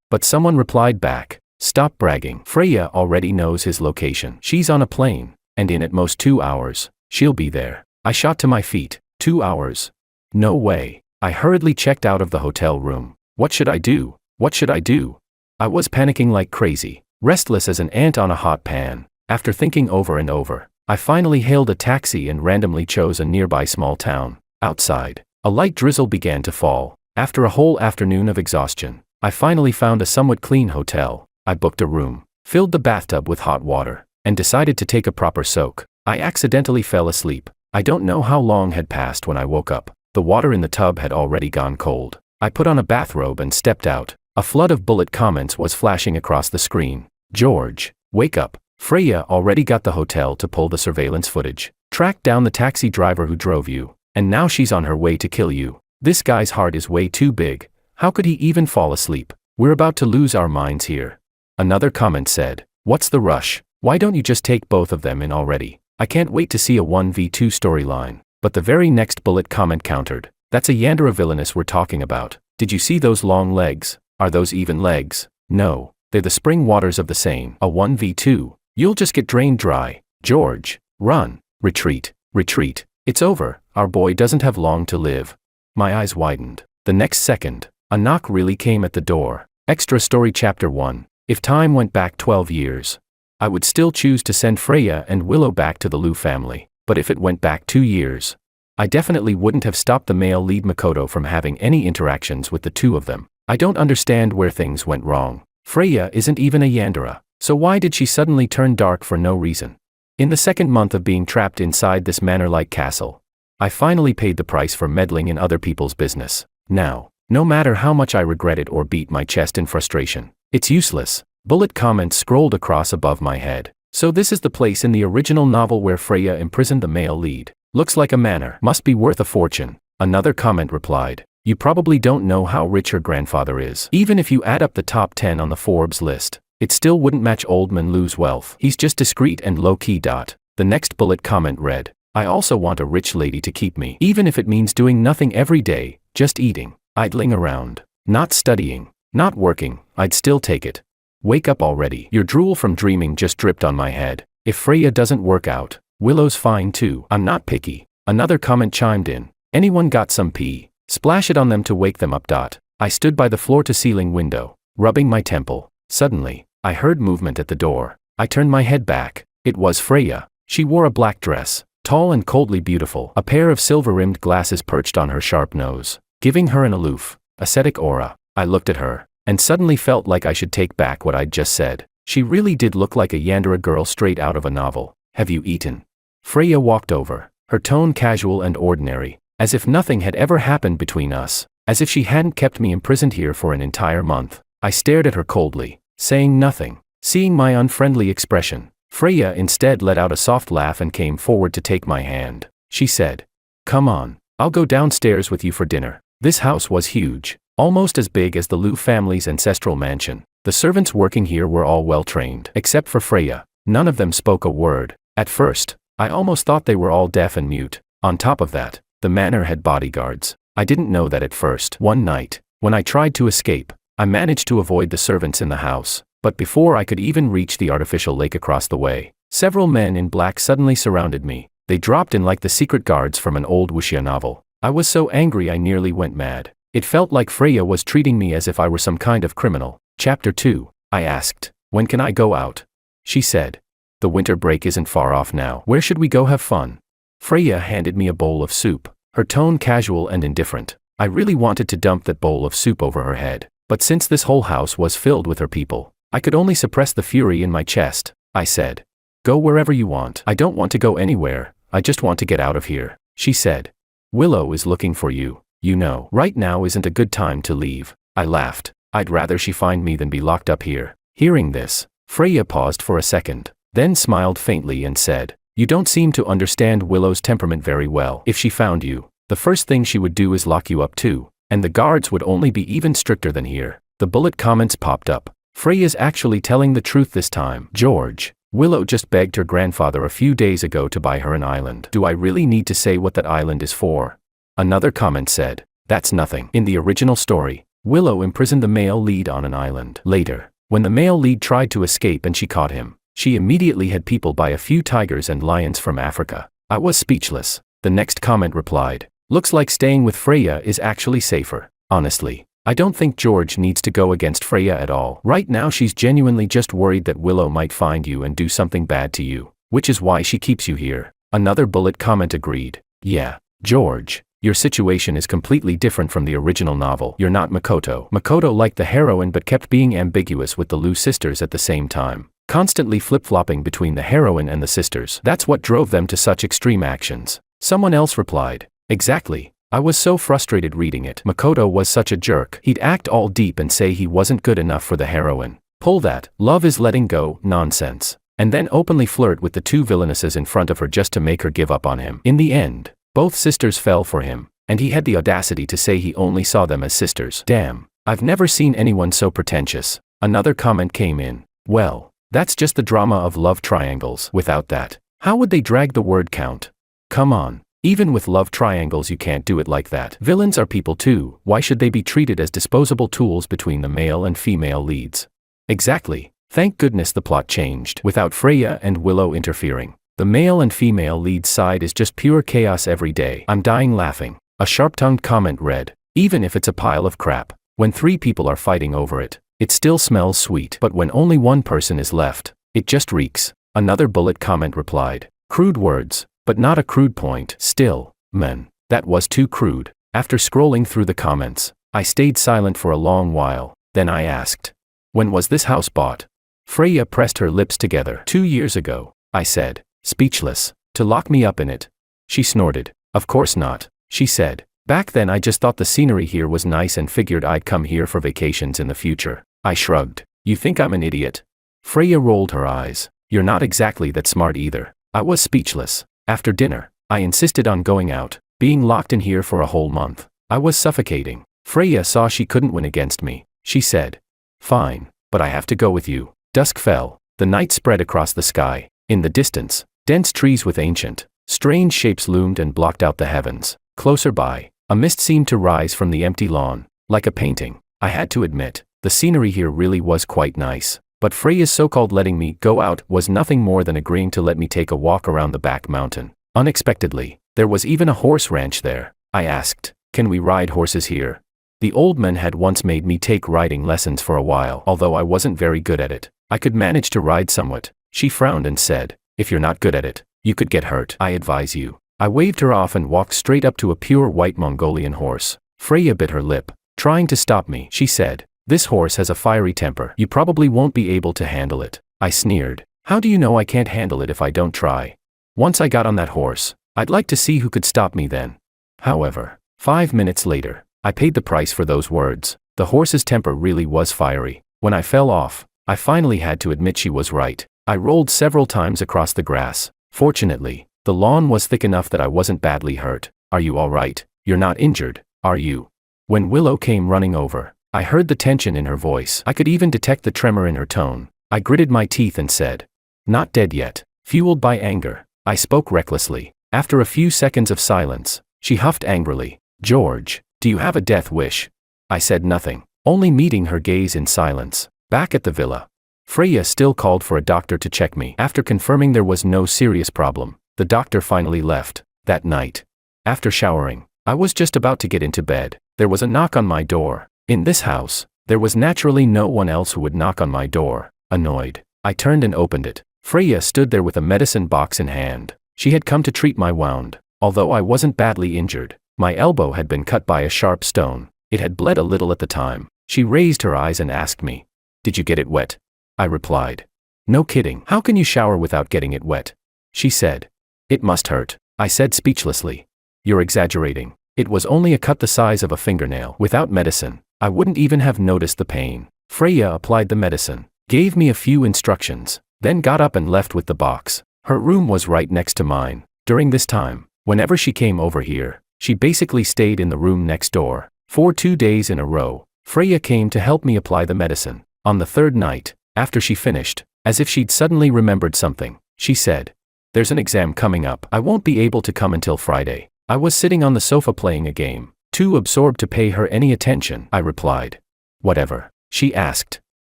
[SPEAKER 1] But someone replied back, stop bragging. Freya already knows his location. She's on a plane, and in at most 2 hours, she'll be there. I shot to my feet. 2 hours? No way. I hurriedly checked out of the hotel room. What should I do? What should I do? I was panicking like crazy, restless as an ant on a hot pan. After thinking over and over, I finally hailed a taxi and randomly chose a nearby small town. Outside, a light drizzle began to fall. After a whole afternoon of exhaustion, I finally found a somewhat clean hotel. I booked a room, filled the bathtub with hot water, and decided to take a proper soak. I accidentally fell asleep. I don't know how long had passed when I woke up. The water in the tub had already gone cold. I put on a bathrobe and stepped out. A flood of bullet comments was flashing across the screen. George, wake up. Freya already got the hotel to pull the surveillance footage, tracked down the taxi driver who drove you, and now she's on her way to kill you. This guy's heart is way too big. How could he even fall asleep? We're about to lose our minds here. Another comment said, what's the rush? Why don't you just take both of them in already? I can't wait to see a 1v2 storyline. But the very next bullet comment countered, that's a yandere villainess we're talking about. Did you see those long legs? Are those even legs? No, they're the spring waters of the Seine. A 1v2. You'll just get drained dry. George, run, retreat, retreat. It's over. Our boy doesn't have long to live. My eyes widened. The next second, a knock really came at the door. Extra story chapter 1. If time went back 12 years, I would still choose to send Freya and Willow back to the Liu family. But if it went back 2 years, I definitely wouldn't have stopped the male lead Makoto from having any interactions with the two of them. I don't understand where things went wrong. Freya isn't even a yandere. So why did she suddenly turn dark for no reason? In the second month of being trapped inside this manor-like castle, I finally paid the price for meddling in other people's business. Now, no matter how much I regret it or beat my chest in frustration, it's useless. Bullet comments scrolled across above my head. So this is the place in the original novel where Freya imprisoned the male lead. Looks like a manor. Must be worth a fortune. Another comment replied, you probably don't know how rich her grandfather is. Even if you add up the top 10 on the Forbes list, it still wouldn't match Old Man Liu's wealth. He's just discreet and low-key. The next bullet comment read, I also want a rich lady to keep me. Even if it means doing nothing every day, just eating, idling around, not studying, not working, I'd still take it. Wake up already. Your drool from dreaming just dripped on my head. If Freya doesn't work out, Willow's fine too. I'm not picky. Another comment chimed in. Anyone got some pee? Splash it on them to wake them up. I stood by the floor-to-ceiling window, rubbing my temple. Suddenly, I heard movement at the door. I turned my head back. It was Freya. She wore a black dress, tall and coldly beautiful. A pair of silver-rimmed glasses perched on her sharp nose, giving her an aloof, ascetic aura. I looked at her, and suddenly felt like I should take back what I'd just said. She really did look like a yandere girl straight out of a novel. Have you eaten? Freya walked over, her tone casual and ordinary, as if nothing had ever happened between us, as if she hadn't kept me imprisoned here for an entire month. I stared at her coldly, saying nothing. Seeing my unfriendly expression, Freya instead let out a soft laugh and came forward to take my hand. She said, come on, I'll go downstairs with you for dinner. This house was huge, almost as big as the Liu family's ancestral mansion. The servants working here were all well-trained, except for Freya. None of them spoke a word. At first, I almost thought they were all deaf and mute. On top of that, the manor had bodyguards. I didn't know that at first. One night, when I tried to escape, I managed to avoid the servants in the house, but before I could even reach the artificial lake across the way, several men in black suddenly surrounded me. They dropped in like the secret guards from an old wuxia novel. I was so angry I nearly went mad. It felt like Freya was treating me as if I were some kind of criminal. Chapter 2. I asked, when can I go out? She said, the winter break isn't far off now. Where should we go have fun? Freya handed me a bowl of soup, her tone casual and indifferent. I really wanted to dump that bowl of soup over her head. But since this whole house was filled with her people, I could only suppress the fury in my chest. I said, go wherever you want. I don't want to go anywhere, I just want to get out of here. She said, Willow is looking for you. You know, right now isn't a good time to leave. I laughed. I'd rather she find me than be locked up here. Hearing this, Freya paused for a second, then smiled faintly and said, you don't seem to understand Willow's temperament very well. If she found you, the first thing she would do is lock you up too. And the guards would only be even stricter than here. The bullet comments popped up. Freya's actually telling the truth this time. George, Willow just begged her grandfather a few days ago to buy her an island. Do I really need to say what that island is for? Another comment said, that's nothing. In the original story, Willow imprisoned the male lead on an island. Later, when the male lead tried to escape and she caught him, she immediately had people buy a few tigers and lions from Africa. I was speechless. The next comment replied, looks like staying with Freya is actually safer. Honestly, I don't think George needs to go against Freya at all. Right now she's genuinely just worried that Willow might find you and do something bad to you, which is why she keeps you here. Another bullet comment agreed. Yeah, George, your situation is completely different from the original novel. You're not Makoto. Makoto liked the heroine but kept being ambiguous with the Lu sisters at the same time, constantly flip-flopping between the heroine and the sisters. That's what drove them to such extreme actions. Someone else replied, exactly. I was so frustrated reading it. Makoto was such a jerk. He'd act all deep and say he wasn't good enough for the heroine. Pull that love is letting go nonsense. And then openly flirt with the two villainesses in front of her just to make her give up on him. In the end, both sisters fell for him, and he had the audacity to say he only saw them as sisters. Damn, I've never seen anyone so pretentious. Another comment came in. Well, that's just the drama of love triangles. Without that, how would they drag the word count? Come on. Even with love triangles you can't do it like that. Villains are people too, why should they be treated as disposable tools between the male and female leads? Exactly. Thank goodness the plot changed. Without Freya and Willow interfering, the male and female lead side is just pure chaos every day. I'm dying laughing. A sharp-tongued comment read, even if it's a pile of crap, when 3 people are fighting over it, it still smells sweet. But when only one person is left, it just reeks. Another bullet comment replied, crude words. But not a crude point. Still, man, that was too crude. After scrolling through the comments, I stayed silent for a long while. Then I asked, when was this house bought? Freya pressed her lips together. 2 years ago, I said, speechless. To lock me up in it. She snorted. Of course not, she said. Back then I just thought the scenery here was nice and figured I'd come here for vacations in the future. I shrugged. You think I'm an idiot? Freya rolled her eyes. You're not exactly that smart either. I was speechless. After dinner, I insisted on going out. Being locked in here for a whole month, I was suffocating. Freya saw she couldn't win against me. She said, fine, but I have to go with you. Dusk fell. The night spread across the sky. In the distance, dense trees with ancient, strange shapes loomed and blocked out the heavens. Closer by, a mist seemed to rise from the empty lawn, like a painting. I had to admit, the scenery here really was quite nice. But Freya's so-called letting me go out was nothing more than agreeing to let me take a walk around the back mountain. Unexpectedly, there was even a horse ranch there. I asked, can we ride horses here? The old man had once made me take riding lessons for a while. Although I wasn't very good at it, I could manage to ride somewhat. She frowned and said, if you're not good at it, you could get hurt. I advise you. I waved her off and walked straight up to a pure white Mongolian horse. Freya bit her lip, trying to stop me. She said, this horse has a fiery temper. You probably won't be able to handle it. I sneered. How do you know I can't handle it if I don't try? Once I got on that horse, I'd like to see who could stop me then. However, 5 minutes later, I paid the price for those words. The horse's temper really was fiery. When I fell off, I finally had to admit she was right. I rolled several times across the grass. Fortunately, the lawn was thick enough that I wasn't badly hurt. Are you all right? You're not injured, are you? When Willow came running over, I heard the tension in her voice. I could even detect the tremor in her tone. I gritted my teeth and said, not dead yet. Fueled by anger, I spoke recklessly. After a few seconds of silence, she huffed angrily. George, do you have a death wish? I said nothing, only meeting her gaze in silence. Back at the villa, Freya still called for a doctor to check me. After confirming there was no serious problem, the doctor finally left. That night, after showering, I was just about to get into bed. There was a knock on my door. In this house, there was naturally no one else who would knock on my door. Annoyed, I turned and opened it. Freya stood there with a medicine box in hand. She had come to treat my wound. Although I wasn't badly injured, my elbow had been cut by a sharp stone. It had bled a little at the time. She raised her eyes and asked me, did you get it wet? I replied, no kidding. How can you shower without getting it wet? She said, it must hurt. I said speechlessly, you're exaggerating. It was only a cut the size of a fingernail. Without medicine, I wouldn't even have noticed the pain. Freya applied the medicine, gave me a few instructions, then got up and left with the box. Her room was right next to mine. During this time, whenever she came over here, she basically stayed in the room next door. For 2 days in a row, Freya came to help me apply the medicine. On the third night, after she finished, As if she'd suddenly remembered something, she said, "There's an exam coming up. I won't be able to come until Friday." I was sitting on the sofa playing a game, too absorbed to pay her any attention. I replied. "Whatever." She asked,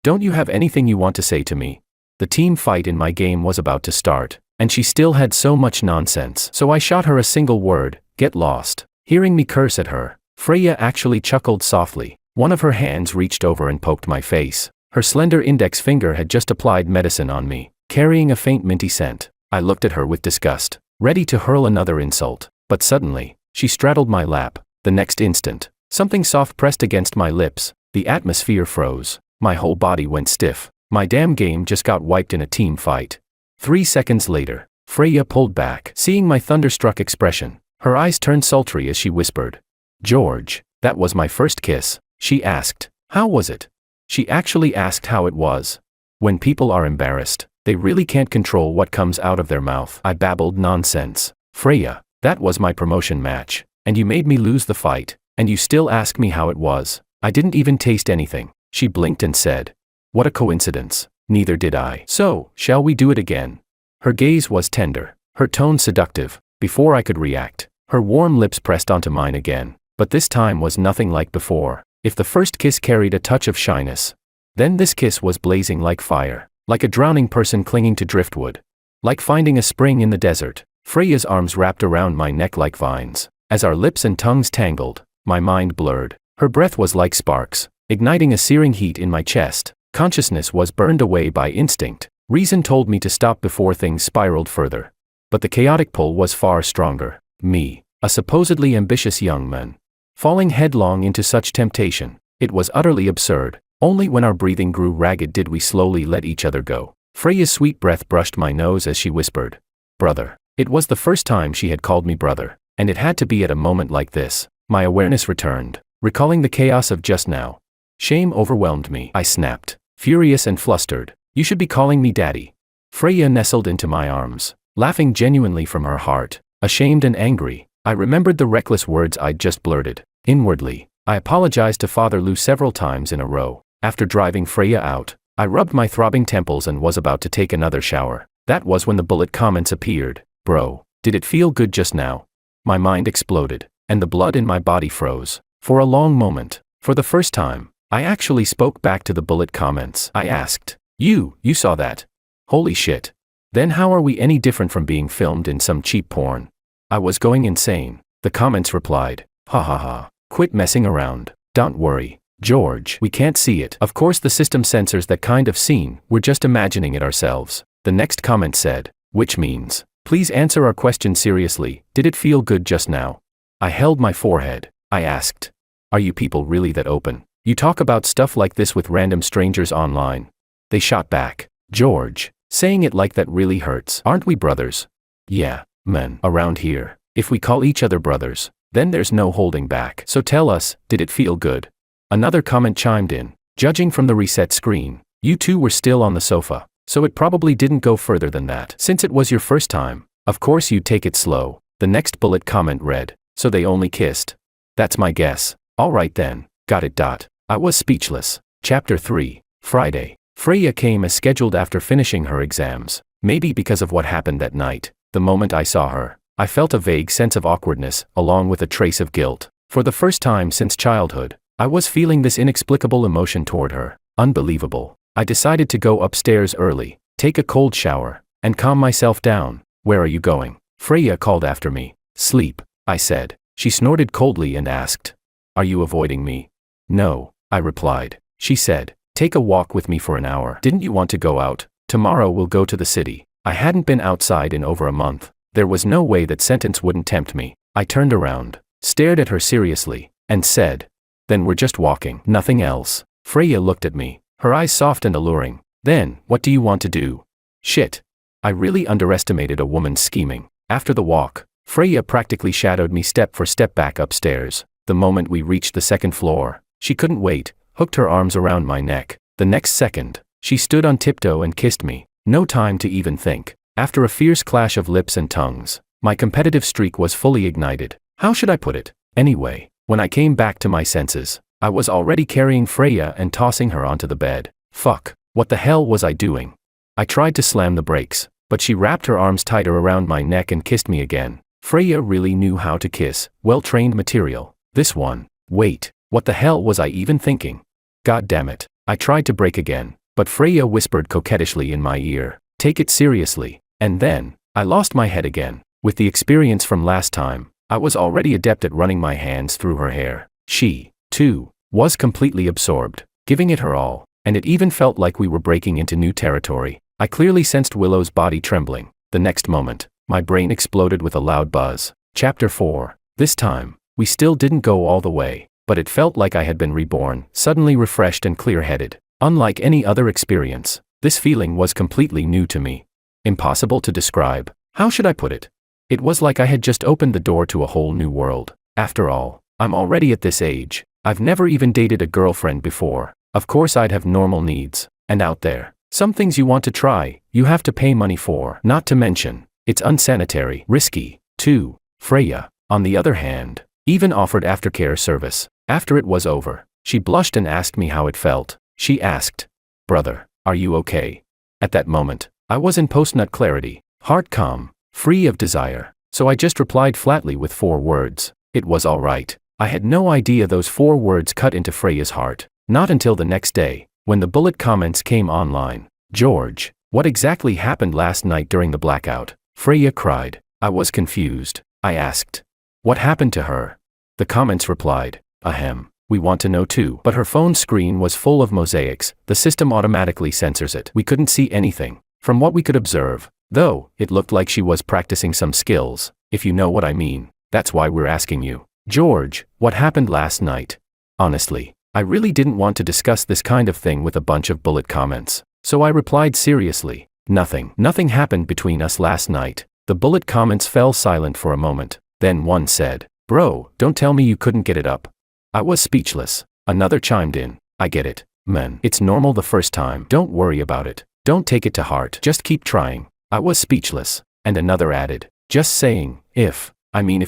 [SPEAKER 1] "Don't you have anything you want to say to me?" The team fight in my game was about to start, and she still had so much nonsense. So I shot her a single word: "Get lost." Hearing me curse at her, Freya actually chuckled softly. One of her hands reached over and poked my face. Her slender index finger had just applied medicine on me, carrying a faint minty scent. I looked at her with disgust, ready to hurl another insult. But suddenly, she straddled my lap. The next instant, something soft pressed against my lips. The atmosphere froze. My whole body went stiff. My damn game just got wiped in a team fight. 3 seconds later, Freya pulled back. Seeing my thunderstruck expression, her eyes turned sultry as she whispered, "George, that was my first kiss." She asked, "How was it?" She actually asked how it was. When people are embarrassed, they really can't control what comes out of their mouth. I babbled nonsense. "Freya, that was my promotion match, and you made me lose the fight, and you still ask me how it was. I didn't even taste anything." She blinked and said, "What a coincidence. Neither did I. So, shall we do it again?" Her gaze was tender, her tone seductive. Before I could react, her warm lips pressed onto mine again. But this time was nothing like before. If the first kiss carried a touch of shyness, then this kiss was blazing like fire, like a drowning person clinging to driftwood, like finding a spring in the desert. Freya's arms wrapped around my neck like vines. As our lips and tongues tangled, my mind blurred. Her breath was like sparks, igniting a searing heat in my chest. Consciousness was burned away by instinct. Reason told me to stop before things spiraled further. But the chaotic pull was far stronger. Me, a supposedly ambitious young man, falling headlong into such temptation. It was utterly absurd. Only when our breathing grew ragged did we slowly let each other go. Freya's sweet breath brushed my nose as she whispered, "Brother." It was the first time she had called me brother, and it had to be at a moment like this. My awareness returned, recalling the chaos of just now. Shame overwhelmed me. I snapped, furious and flustered. "You should be calling me daddy." Freya nestled into my arms, laughing genuinely from her heart. Ashamed and angry, I remembered the reckless words I'd just blurted. Inwardly, I apologized to Father Lou several times in a row. After driving Freya out, I rubbed my throbbing temples and was about to take another shower. That was when the bullet comments appeared. "Bro, did it feel good just now?" My mind exploded, and the blood in my body froze. For a long moment, for the first time, I actually spoke back to the bullet comments. I asked, You saw that? Holy shit. Then how are we any different from being filmed in some cheap porn?" I was going insane. The comments replied, "Ha ha ha. Quit messing around. Don't worry, George, we can't see it. Of course the system censors that kind of scene, we're just imagining it ourselves." The next comment said, "Which means, please answer our question seriously, did it feel good just now?" I held my forehead. I asked, "Are you people really that open? You talk about stuff like this with random strangers online?" They shot back, "George, saying it like that really hurts. Aren't we brothers?" "Yeah, man, around here, if we call each other brothers, then there's no holding back. So tell us, did it feel good?" Another comment chimed in, "Judging from the reset screen, you two were still on the sofa, so it probably didn't go further than that. Since it was your first time, of course you'd take it slow." The next bullet comment read, "So they only kissed?" "That's my guess." "All right then, got it. I was speechless. Chapter 3, Friday. Freya came as scheduled after finishing her exams. Maybe because of what happened that night, the moment I saw her, I felt a vague sense of awkwardness, along with a trace of guilt. For the first time since childhood, I was feeling this inexplicable emotion toward her. Unbelievable. I decided to go upstairs early, take a cold shower, and calm myself down. "Where are you going?" Freya called after me. "Sleep," I said. She snorted coldly and asked, "Are you avoiding me?" "No," I replied. She said, "Take a walk with me for an hour. Didn't you want to go out? Tomorrow we'll go to the city." I hadn't been outside in over a month. There was no way that sentence wouldn't tempt me. I turned around, stared at her seriously, and said, "Then we're just walking, nothing else." Freya looked at me, her eyes soft and alluring. "Then, what do you want to do?" Shit. I really underestimated a woman's scheming. After the walk, Freya practically shadowed me step for step back upstairs. The moment we reached the second floor, she couldn't wait, hooked her arms around my neck. The next second, she stood on tiptoe and kissed me. No time to even think. After a fierce clash of lips and tongues, my competitive streak was fully ignited. How should I put it? Anyway, when I came back to my senses, I was already carrying Freya and tossing her onto the bed. Fuck, what the hell was I doing? I tried to slam the brakes, but she wrapped her arms tighter around my neck and kissed me again. Freya really knew how to kiss, well-trained material. This one. Wait, what the hell was I even thinking? God damn it. I tried to brake again, but Freya whispered coquettishly in my ear, "Take it seriously." And then, I lost my head again. With the experience from last time, I was already adept at running my hands through her hair. She, too, was completely absorbed, giving it her all, and it even felt like we were breaking into new territory. I clearly sensed Willow's body trembling. The next moment, my brain exploded with a loud buzz. Chapter 4. This time, we still didn't go all the way, but it felt like I had been reborn, suddenly refreshed and clear-headed. Unlike any other experience, this feeling was completely new to me. Impossible to describe. How should I put it? It was like I had just opened the door to a whole new world. After all, I'm already at this age. I've never even dated a girlfriend before. Of course I'd have normal needs. And out there, some things you want to try, you have to pay money for. Not to mention, it's unsanitary, risky, too. Freya, on the other hand, even offered aftercare service. After it was over, she blushed and asked me how it felt. She asked, "Brother, are you okay?" At that moment, I was in post-nut clarity, heart calm, free of desire, so I just replied flatly with 4 words. It was all right. I had no idea those 4 words cut into Freya's heart. Not until the next day, when the bullet comments came online. "George, what exactly happened last night during the blackout?" Freya cried. I was confused. I asked, "What happened to her?" The comments replied, "Ahem, we want to know too." But her phone screen was full of mosaics. The system automatically censors it. We couldn't see anything. From what we could observe, though, it looked like she was practicing some skills, if you know what I mean. That's why we're asking you. George, what happened last night? Honestly, I really didn't want to discuss this kind of thing with a bunch of bullet comments, so I replied seriously, "Nothing. Nothing happened between us last night." The bullet comments fell silent for a moment. Then one said, "Bro, don't tell me you couldn't get it up." I was speechless. Another chimed in, "I get it, man. It's normal the first time. Don't worry about it. Don't take it to heart. Just keep trying." I was speechless. And another added, "Just saying, if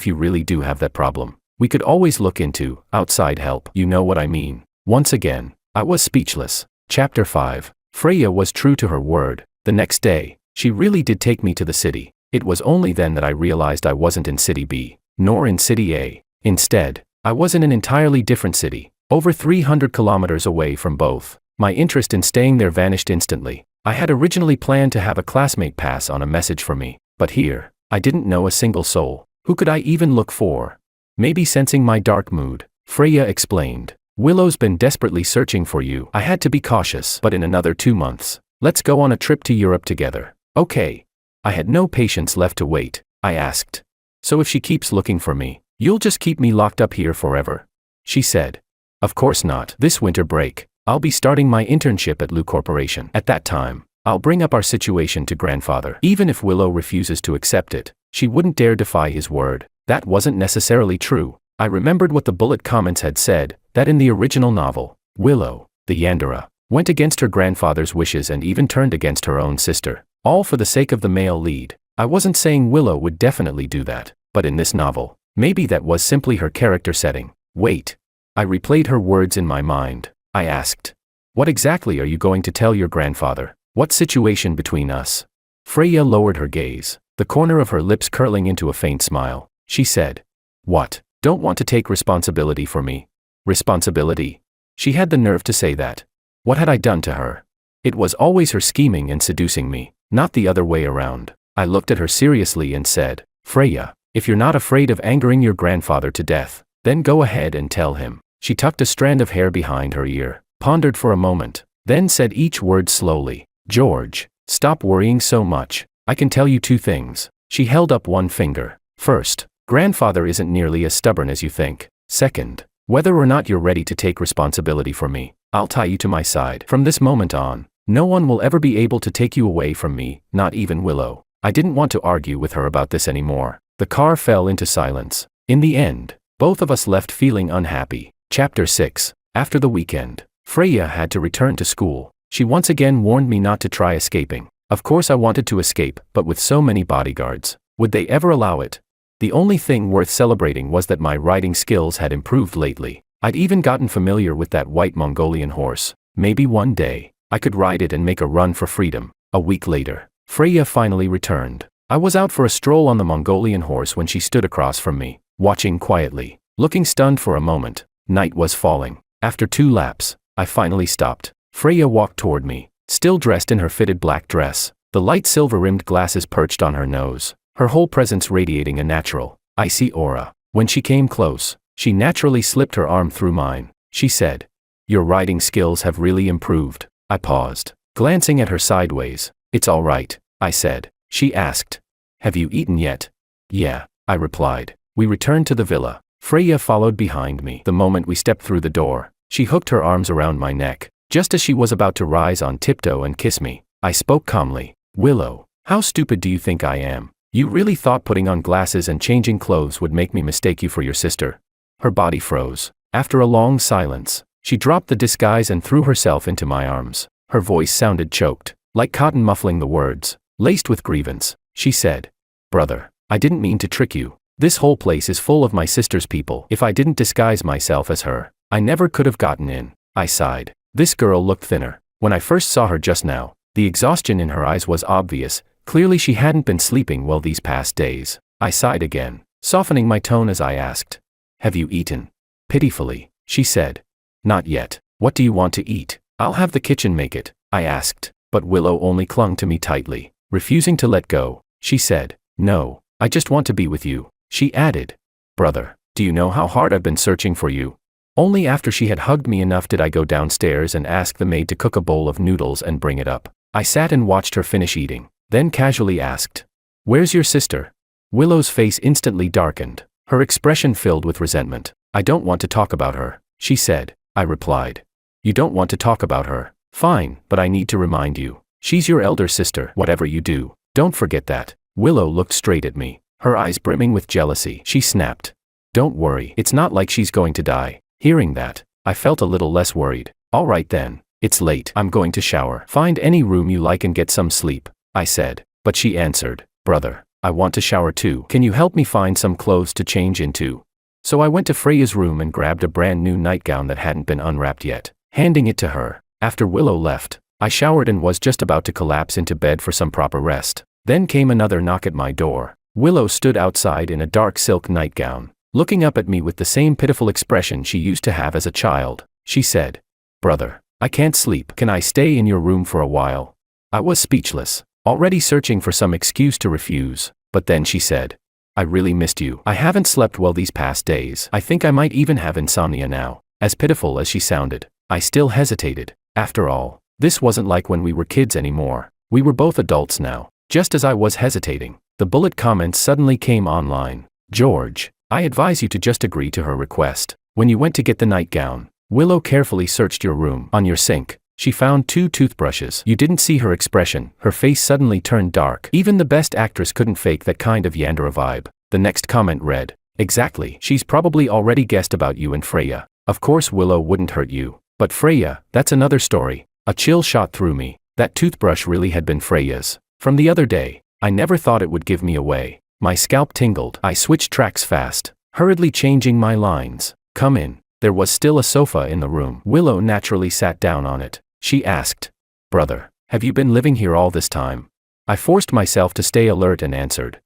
[SPEAKER 1] you really do have that problem, we could always look into outside help. You know what I mean." Once again, I was speechless. Chapter 5. Freya was true to her word. The next day, she really did take me to the city. It was only then that I realized I wasn't in City B, nor in City A. Instead, I was in an entirely different city, over 300 kilometers away from both. My interest in staying there vanished instantly. I had originally planned to have a classmate pass on a message for me, but here, I didn't know a single soul. Who could I even look for? Maybe sensing my dark mood, Freya explained, "Willow's been desperately searching for you." I had to be cautious. "But in another 2 months, let's go on a trip to Europe together." "Okay." I had no patience left to wait. I asked, "So if she keeps looking for me, you'll just keep me locked up here forever?" She said, "Of course not. This winter break, I'll be starting my internship at Lu Corporation. At that time, I'll bring up our situation to grandfather. Even if Willow refuses to accept it, she wouldn't dare defy his word." That wasn't necessarily true. I remembered what the bullet comments had said, that in the original novel, Willow, the yandere, went against her grandfather's wishes and even turned against her own sister, all for the sake of the male lead. I wasn't saying Willow would definitely do that, but in this novel, maybe that was simply her character setting. Wait. I replayed her words in my mind. I asked, "What exactly are you going to tell your grandfather? What situation between us?" Freya lowered her gaze, the corner of her lips curling into a faint smile. She said, "What? Don't want to take responsibility for me?" Responsibility? She had the nerve to say that. What had I done to her? It was always her scheming and seducing me, not the other way around. I looked at her seriously and said, "Freya, if you're not afraid of angering your grandfather to death, then go ahead and tell him." She tucked a strand of hair behind her ear, pondered for a moment, then said each word slowly. "George, stop worrying so much. I can tell you 2 things. She held up one finger. "First, grandfather isn't nearly as stubborn as you think. Second, whether or not you're ready to take responsibility for me, I'll tie you to my side. From this moment on, no one will ever be able to take you away from me, not even Willow." I didn't want to argue with her about this anymore. The car fell into silence. In the end, both of us left feeling unhappy. Chapter 6. After the weekend, Freya had to return to school. She once again warned me not to try escaping. Of course I wanted to escape, but with so many bodyguards, would they ever allow it? The only thing worth celebrating was that my riding skills had improved lately. I'd even gotten familiar with that white Mongolian horse. Maybe one day, I could ride it and make a run for freedom. A week later, Freya finally returned. I was out for a stroll on the Mongolian horse when she stood across from me, watching quietly, looking stunned for a moment. Night was falling. After 2 laps, I finally stopped. Freya walked toward me, still dressed in her fitted black dress, the light silver-rimmed glasses perched on her nose, her whole presence radiating a natural, icy aura. When she came close, she naturally slipped her arm through mine. She said, "Your riding skills have really improved." I paused, glancing at her sideways. "It's all right," I said. She asked, "Have you eaten yet?" "Yeah," I replied. We returned to the villa. Freya followed behind me. The moment we stepped through the door, she hooked her arms around my neck. Just as she was about to rise on tiptoe and kiss me, I spoke calmly. "Willow, how stupid do you think I am? You really thought putting on glasses and changing clothes would make me mistake you for your sister?" Her body froze. After a long silence, she dropped the disguise and threw herself into my arms. Her voice sounded choked, like cotton muffling the words, laced with grievance. She said, "Brother, I didn't mean to trick you. This whole place is full of my sister's people. If I didn't disguise myself as her, I never could have gotten in." I sighed. This girl looked thinner. When I first saw her just now, the exhaustion in her eyes was obvious. Clearly she hadn't been sleeping well these past days. I sighed again, softening my tone as I asked, "Have you eaten?" Pitifully, she said, "Not yet. What do you want to eat?" "I'll have the kitchen make it," I asked, but Willow only clung to me tightly, refusing to let go. She said, "No, I just want to be with you." She added, "Brother, do you know how hard I've been searching for you?" Only after she had hugged me enough did I go downstairs and ask the maid to cook a bowl of noodles and bring it up. I sat and watched her finish eating, then casually asked, "Where's your sister?" Willow's face instantly darkened, her expression filled with resentment. "I don't want to talk about her," she said. I replied, "You don't want to talk about her? Fine, but I need to remind you. She's your elder sister. Whatever you do, don't forget that." Willow looked straight at me, her eyes brimming with jealousy. She snapped, "Don't worry, it's not like she's going to die." Hearing that, I felt a little less worried. "All right then, it's late. I'm going to shower. Find any room you like and get some sleep," I said. But she answered, "Brother, I want to shower too. Can you help me find some clothes to change into?" So I went to Freya's room and grabbed a brand new nightgown that hadn't been unwrapped yet, handing it to her. After Willow left, I showered and was just about to collapse into bed for some proper rest. Then came another knock at my door. Willow stood outside in a dark silk nightgown, looking up at me with the same pitiful expression she used to have as a child. She said, "Brother, I can't sleep. Can I stay in your room for a while?" I was speechless, already searching for some excuse to refuse, but then she said, "I really missed you. I haven't slept well these past days. I think I might even have insomnia now." As pitiful as she sounded, I still hesitated. After all, this wasn't like when we were kids anymore. We were both adults now. Just as I was hesitating, the bullet comments suddenly came online. "George, I advise you to just agree to her request. When you went to get the nightgown, Willow carefully searched your room. On your sink, she found 2 toothbrushes. You didn't see her expression. Her face suddenly turned dark. Even the best actress couldn't fake that kind of yandere vibe." The next comment read, "Exactly. She's probably already guessed about you and Freya. Of course Willow wouldn't hurt you. But Freya, that's another story." A chill shot through me. That toothbrush really had been Freya's. From the other day, I never thought it would give me away. My scalp tingled. I switched tracks fast, hurriedly changing my lines. "Come in." There was still a sofa in the room. Willow naturally sat down on it. She asked, "Brother, have you been living here all this time?" I forced myself to stay alert and answered,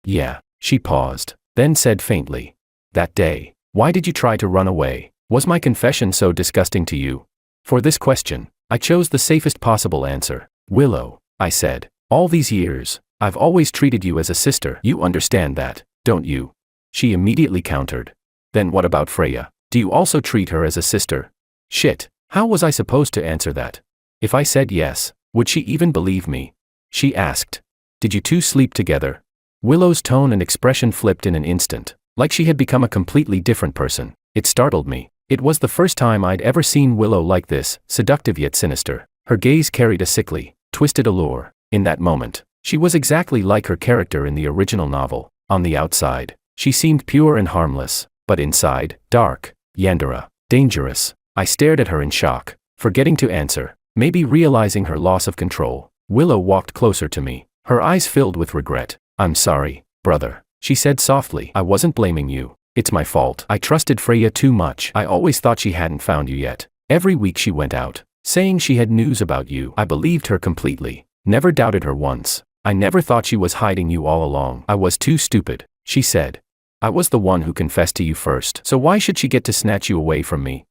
[SPEAKER 1] Yeah." She paused, then said faintly, "That day, why did you try to run away? Was my confession so disgusting to you?" For this question, I chose the safest possible answer. "Willow," I said, "all these years, I've always treated you as a sister. You understand that, don't you?" She immediately countered, "Then what about Freya? Do you also treat her as a sister?" Shit, how was I supposed to answer that? If I said yes, would she even believe me? She asked, "Did you two sleep together?" Willow's tone and expression flipped in an instant, like she had become a completely different person. It startled me. It was the first time I'd ever seen Willow like this, seductive yet sinister. Her gaze carried a sickly, twisted allure. In that moment, she was exactly like her character in the original novel. On the outside, she seemed pure and harmless, but inside, dark, yandere, dangerous. I stared at her in shock, forgetting to answer, maybe realizing her loss of control. Willow walked closer to me, her eyes filled with regret. "I'm sorry, brother," she said softly. "I wasn't blaming you. It's my fault. I trusted Freya too much. I always thought she hadn't found you yet. Every week she went out, saying she had news about you. I believed her completely. Never doubted her once. I never thought she was hiding you all along. I was too stupid, she said. I was the one who confessed to you first. So why should she get to snatch you away from me?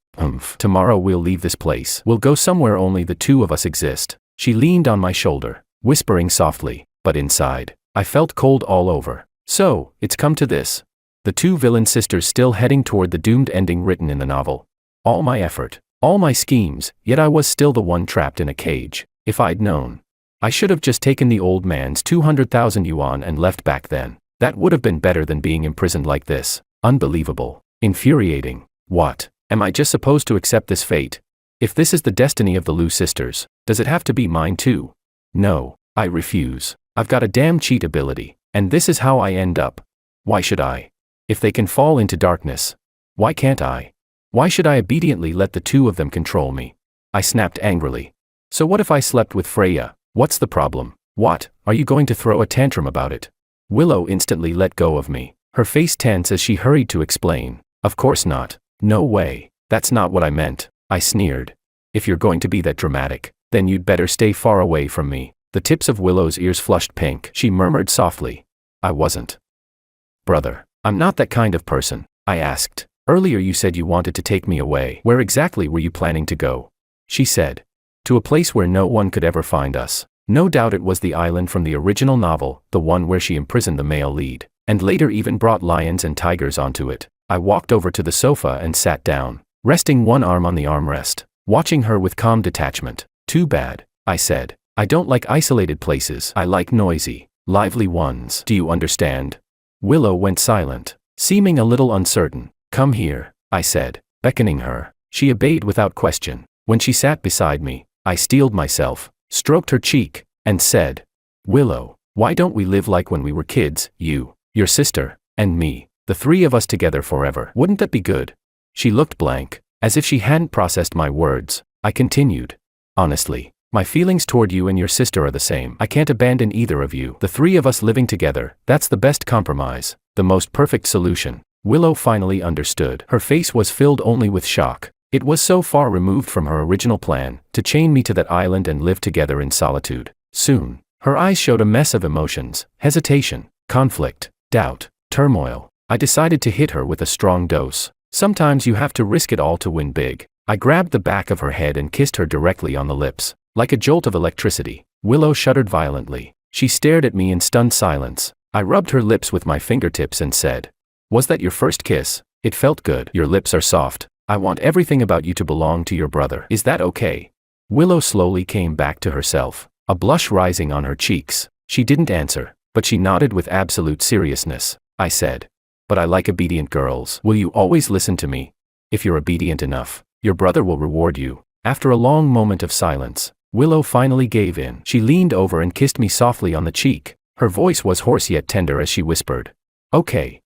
[SPEAKER 1] Tomorrow we'll leave this place. We'll go somewhere only the two of us exist. She leaned on my shoulder, whispering softly, but inside, I felt cold all over. So, it's come to this. The two villain sisters still heading toward the doomed ending written in the novel. All my effort, all my schemes, yet I was still the one trapped in a cage. If I'd known, I should have just taken the old man's 200,000 yuan and left back then. That would have been better than being imprisoned like this. Unbelievable. Infuriating. What? Am I just supposed to accept this fate? If this is the destiny of the Liu sisters, does it have to be mine too? No, I refuse. I've got a damn cheat ability, and this is how I end up. Why should I? If they can fall into darkness, why can't I? Why should I obediently let the two of them control me? I snapped angrily. So what if I slept with Freya? What's the problem? What, are you going to throw a tantrum about it? Willow instantly let go of me, her face tense as she hurried to explain. Of course not. No way. That's not what I meant, I sneered. If you're going to be that dramatic, then you'd better stay far away from me. The tips of Willow's ears flushed pink. She murmured softly. I wasn't. Brother, I'm not that kind of person, I asked. Earlier you said you wanted to take me away. Where exactly were you planning to go? She said. To a place where no one could ever find us. No doubt it was the island from the original novel, the one where she imprisoned the male lead, and later even brought lions and tigers onto it. I walked over to the sofa and sat down, resting one arm on the armrest, watching her with calm detachment. Too bad, I said. I don't like isolated places. I like noisy, lively ones. Do you understand? Willow went silent, seeming a little uncertain. Come here, I said, beckoning her. She obeyed without question. When she sat beside me, I steeled myself, stroked her cheek, and said, Willow, why don't we live like when we were kids, you, your sister, and me, the three of us together forever? Wouldn't that be good? She looked blank, as if she hadn't processed my words. I continued. Honestly, my feelings toward you and your sister are the same. I can't abandon either of you. The three of us living together, that's the best compromise, the most perfect solution. Willow finally understood. Her face was filled only with shock. It was so far removed from her original plan, to chain me to that island and live together in solitude. Soon, her eyes showed a mess of emotions, hesitation, conflict, doubt, turmoil. I decided to hit her with a strong dose. Sometimes you have to risk it all to win big. I grabbed the back of her head and kissed her directly on the lips. Like a jolt of electricity, Willow shuddered violently. She stared at me in stunned silence. I rubbed her lips with my fingertips and said, Was that your first kiss? It felt good. Your lips are soft. I want everything about you to belong to your brother. Is that okay? Willow slowly came back to herself, a blush rising on her cheeks. She didn't answer, but she nodded with absolute seriousness. I said, But I like obedient girls. Will you always listen to me? If you're obedient enough, your brother will reward you. After a long moment of silence, Willow finally gave in. She leaned over and kissed me softly on the cheek. Her voice was hoarse yet tender as she whispered, Okay.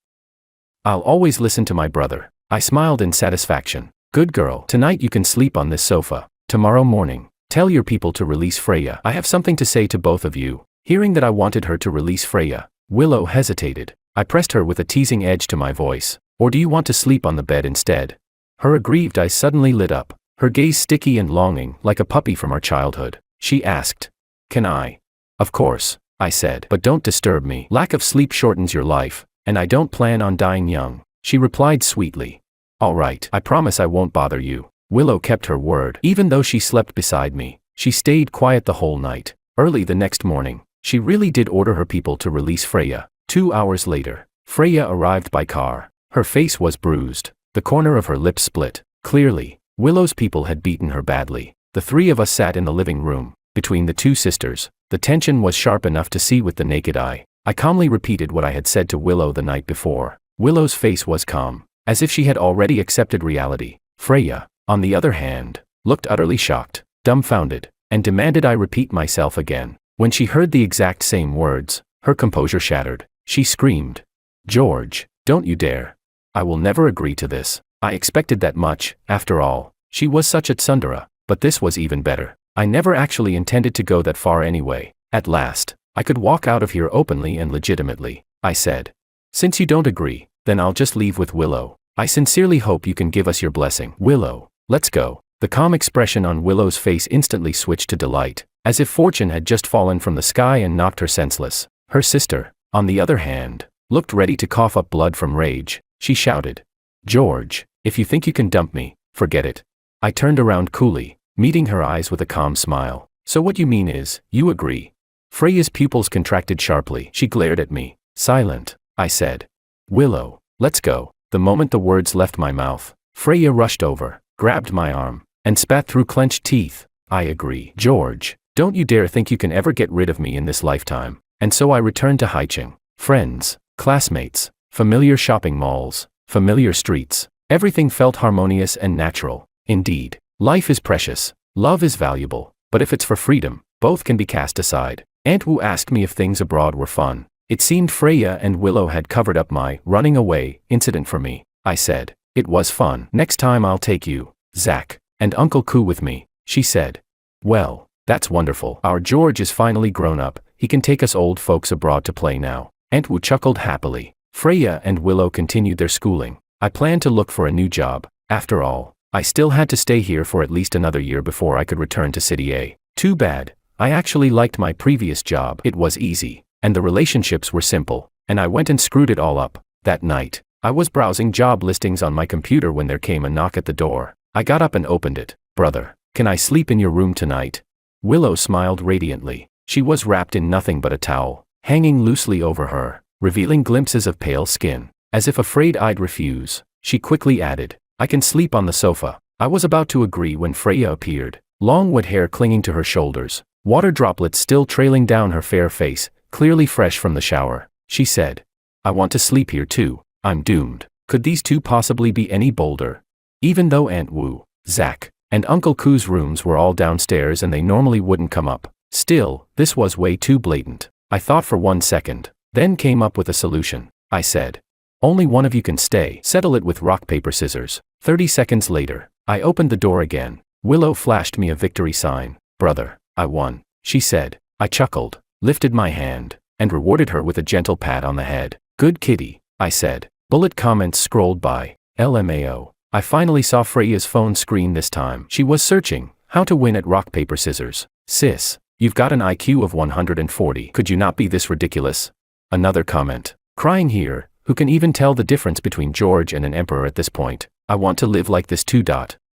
[SPEAKER 1] I'll always listen to my brother. I smiled in satisfaction. Good girl. Tonight you can sleep on this sofa. Tomorrow morning, tell your people to release Freya. I have something to say to both of you. Hearing that I wanted her to release Freya, Willow hesitated. I pressed her with a teasing edge to my voice. Or do you want to sleep on the bed instead? Her aggrieved eyes suddenly lit up, her gaze sticky and longing, like a puppy from our childhood. She asked, Can I? Of course, I said. But don't disturb me. Lack of sleep shortens your life, and I don't plan on dying young. She replied sweetly. All right, I promise I won't bother you. Willow kept her word. Even though she slept beside me, she stayed quiet the whole night. Early the next morning, she really did order her people to release Freya. 2 hours later, Freya arrived by car. Her face was bruised, the corner of her lips split. Clearly, Willow's people had beaten her badly. The three of us sat in the living room. Between the two sisters, the tension was sharp enough to see with the naked eye. I calmly repeated what I had said to Willow the night before. Willow's face was calm, as if she had already accepted reality. Freya, on the other hand, looked utterly shocked, dumbfounded, and demanded I repeat myself again. When she heard the exact same words, her composure shattered. She screamed, George, don't you dare. I will never agree to this. I expected that much. After all, she was such a tsundere, but this was even better. I never actually intended to go that far anyway. At last, I could walk out of here openly and legitimately. I said, Since you don't agree, then I'll just leave with Willow. I sincerely hope you can give us your blessing. Willow, let's go. The calm expression on Willow's face instantly switched to delight, as if fortune had just fallen from the sky and knocked her senseless. Her sister, on the other hand, looked ready to cough up blood from rage. She shouted, "George, if you think you can dump me, forget it." I turned around coolly, meeting her eyes with a calm smile. "So what you mean is, you agree?" Freya's pupils contracted sharply. She glared at me. "Silent," I said. "Willow, let's go." The moment the words left my mouth, Freya rushed over, grabbed my arm, and spat through clenched teeth. "I agree. George, don't you dare think you can ever get rid of me in this lifetime." And so I returned to Haiching. Friends, classmates, familiar shopping malls, familiar streets. Everything felt harmonious and natural. Indeed, life is precious, love is valuable, but if it's for freedom, both can be cast aside. Aunt Wu asked me if things abroad were fun. It seemed Freya and Willow had covered up my running away incident for me. I said, "It was fun. Next time I'll take you, Zach, and Uncle Koo with me," she said. "Well, that's wonderful. Our George is finally grown up. He can take us old folks abroad to play now." Aunt Wu chuckled happily. Freya and Willow continued their schooling. I planned to look for a new job. After all, I still had to stay here for at least another year before I could return to City A. Too bad. I actually liked my previous job. It was easy, and the relationships were simple, and I went and screwed it all up. That night, I was browsing job listings on my computer when there came a knock at the door. I got up and opened it. "Brother, can I sleep in your room tonight?" Willow smiled radiantly. She was wrapped in nothing but a towel, hanging loosely over her, revealing glimpses of pale skin. As if afraid I'd refuse, she quickly added, "I can sleep on the sofa." I was about to agree when Freya appeared, long wet hair clinging to her shoulders, water droplets still trailing down her fair face, clearly fresh from the shower. She said, "I want to sleep here too. I'm doomed." Could these two possibly be any bolder? Even though Aunt Wu, Zach, and Uncle Koo's rooms were all downstairs and they normally wouldn't come up, still, this was way too blatant. I thought for 1 second, then came up with a solution. I said, "Only one of you can stay. Settle it with rock, paper, scissors." 30 seconds later, I opened the door again. Willow flashed me a victory sign. "Brother, I won," she said. I chuckled, lifted my hand, and rewarded her with a gentle pat on the head. "Good kitty," I said. Bullet comments scrolled by. LMAO. I finally saw Freya's phone screen this time. She was searching, "How to win at rock, paper, scissors." "Sis, you've got an IQ of 140. Could you not be this ridiculous?" Another comment. "Crying here. Who can even tell the difference between George and an emperor at this point? I want to live like this too.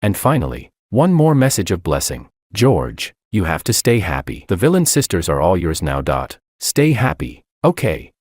[SPEAKER 1] And finally, one more message of blessing. "George, you have to stay happy. The villain sisters are all yours now. Stay happy." Okay,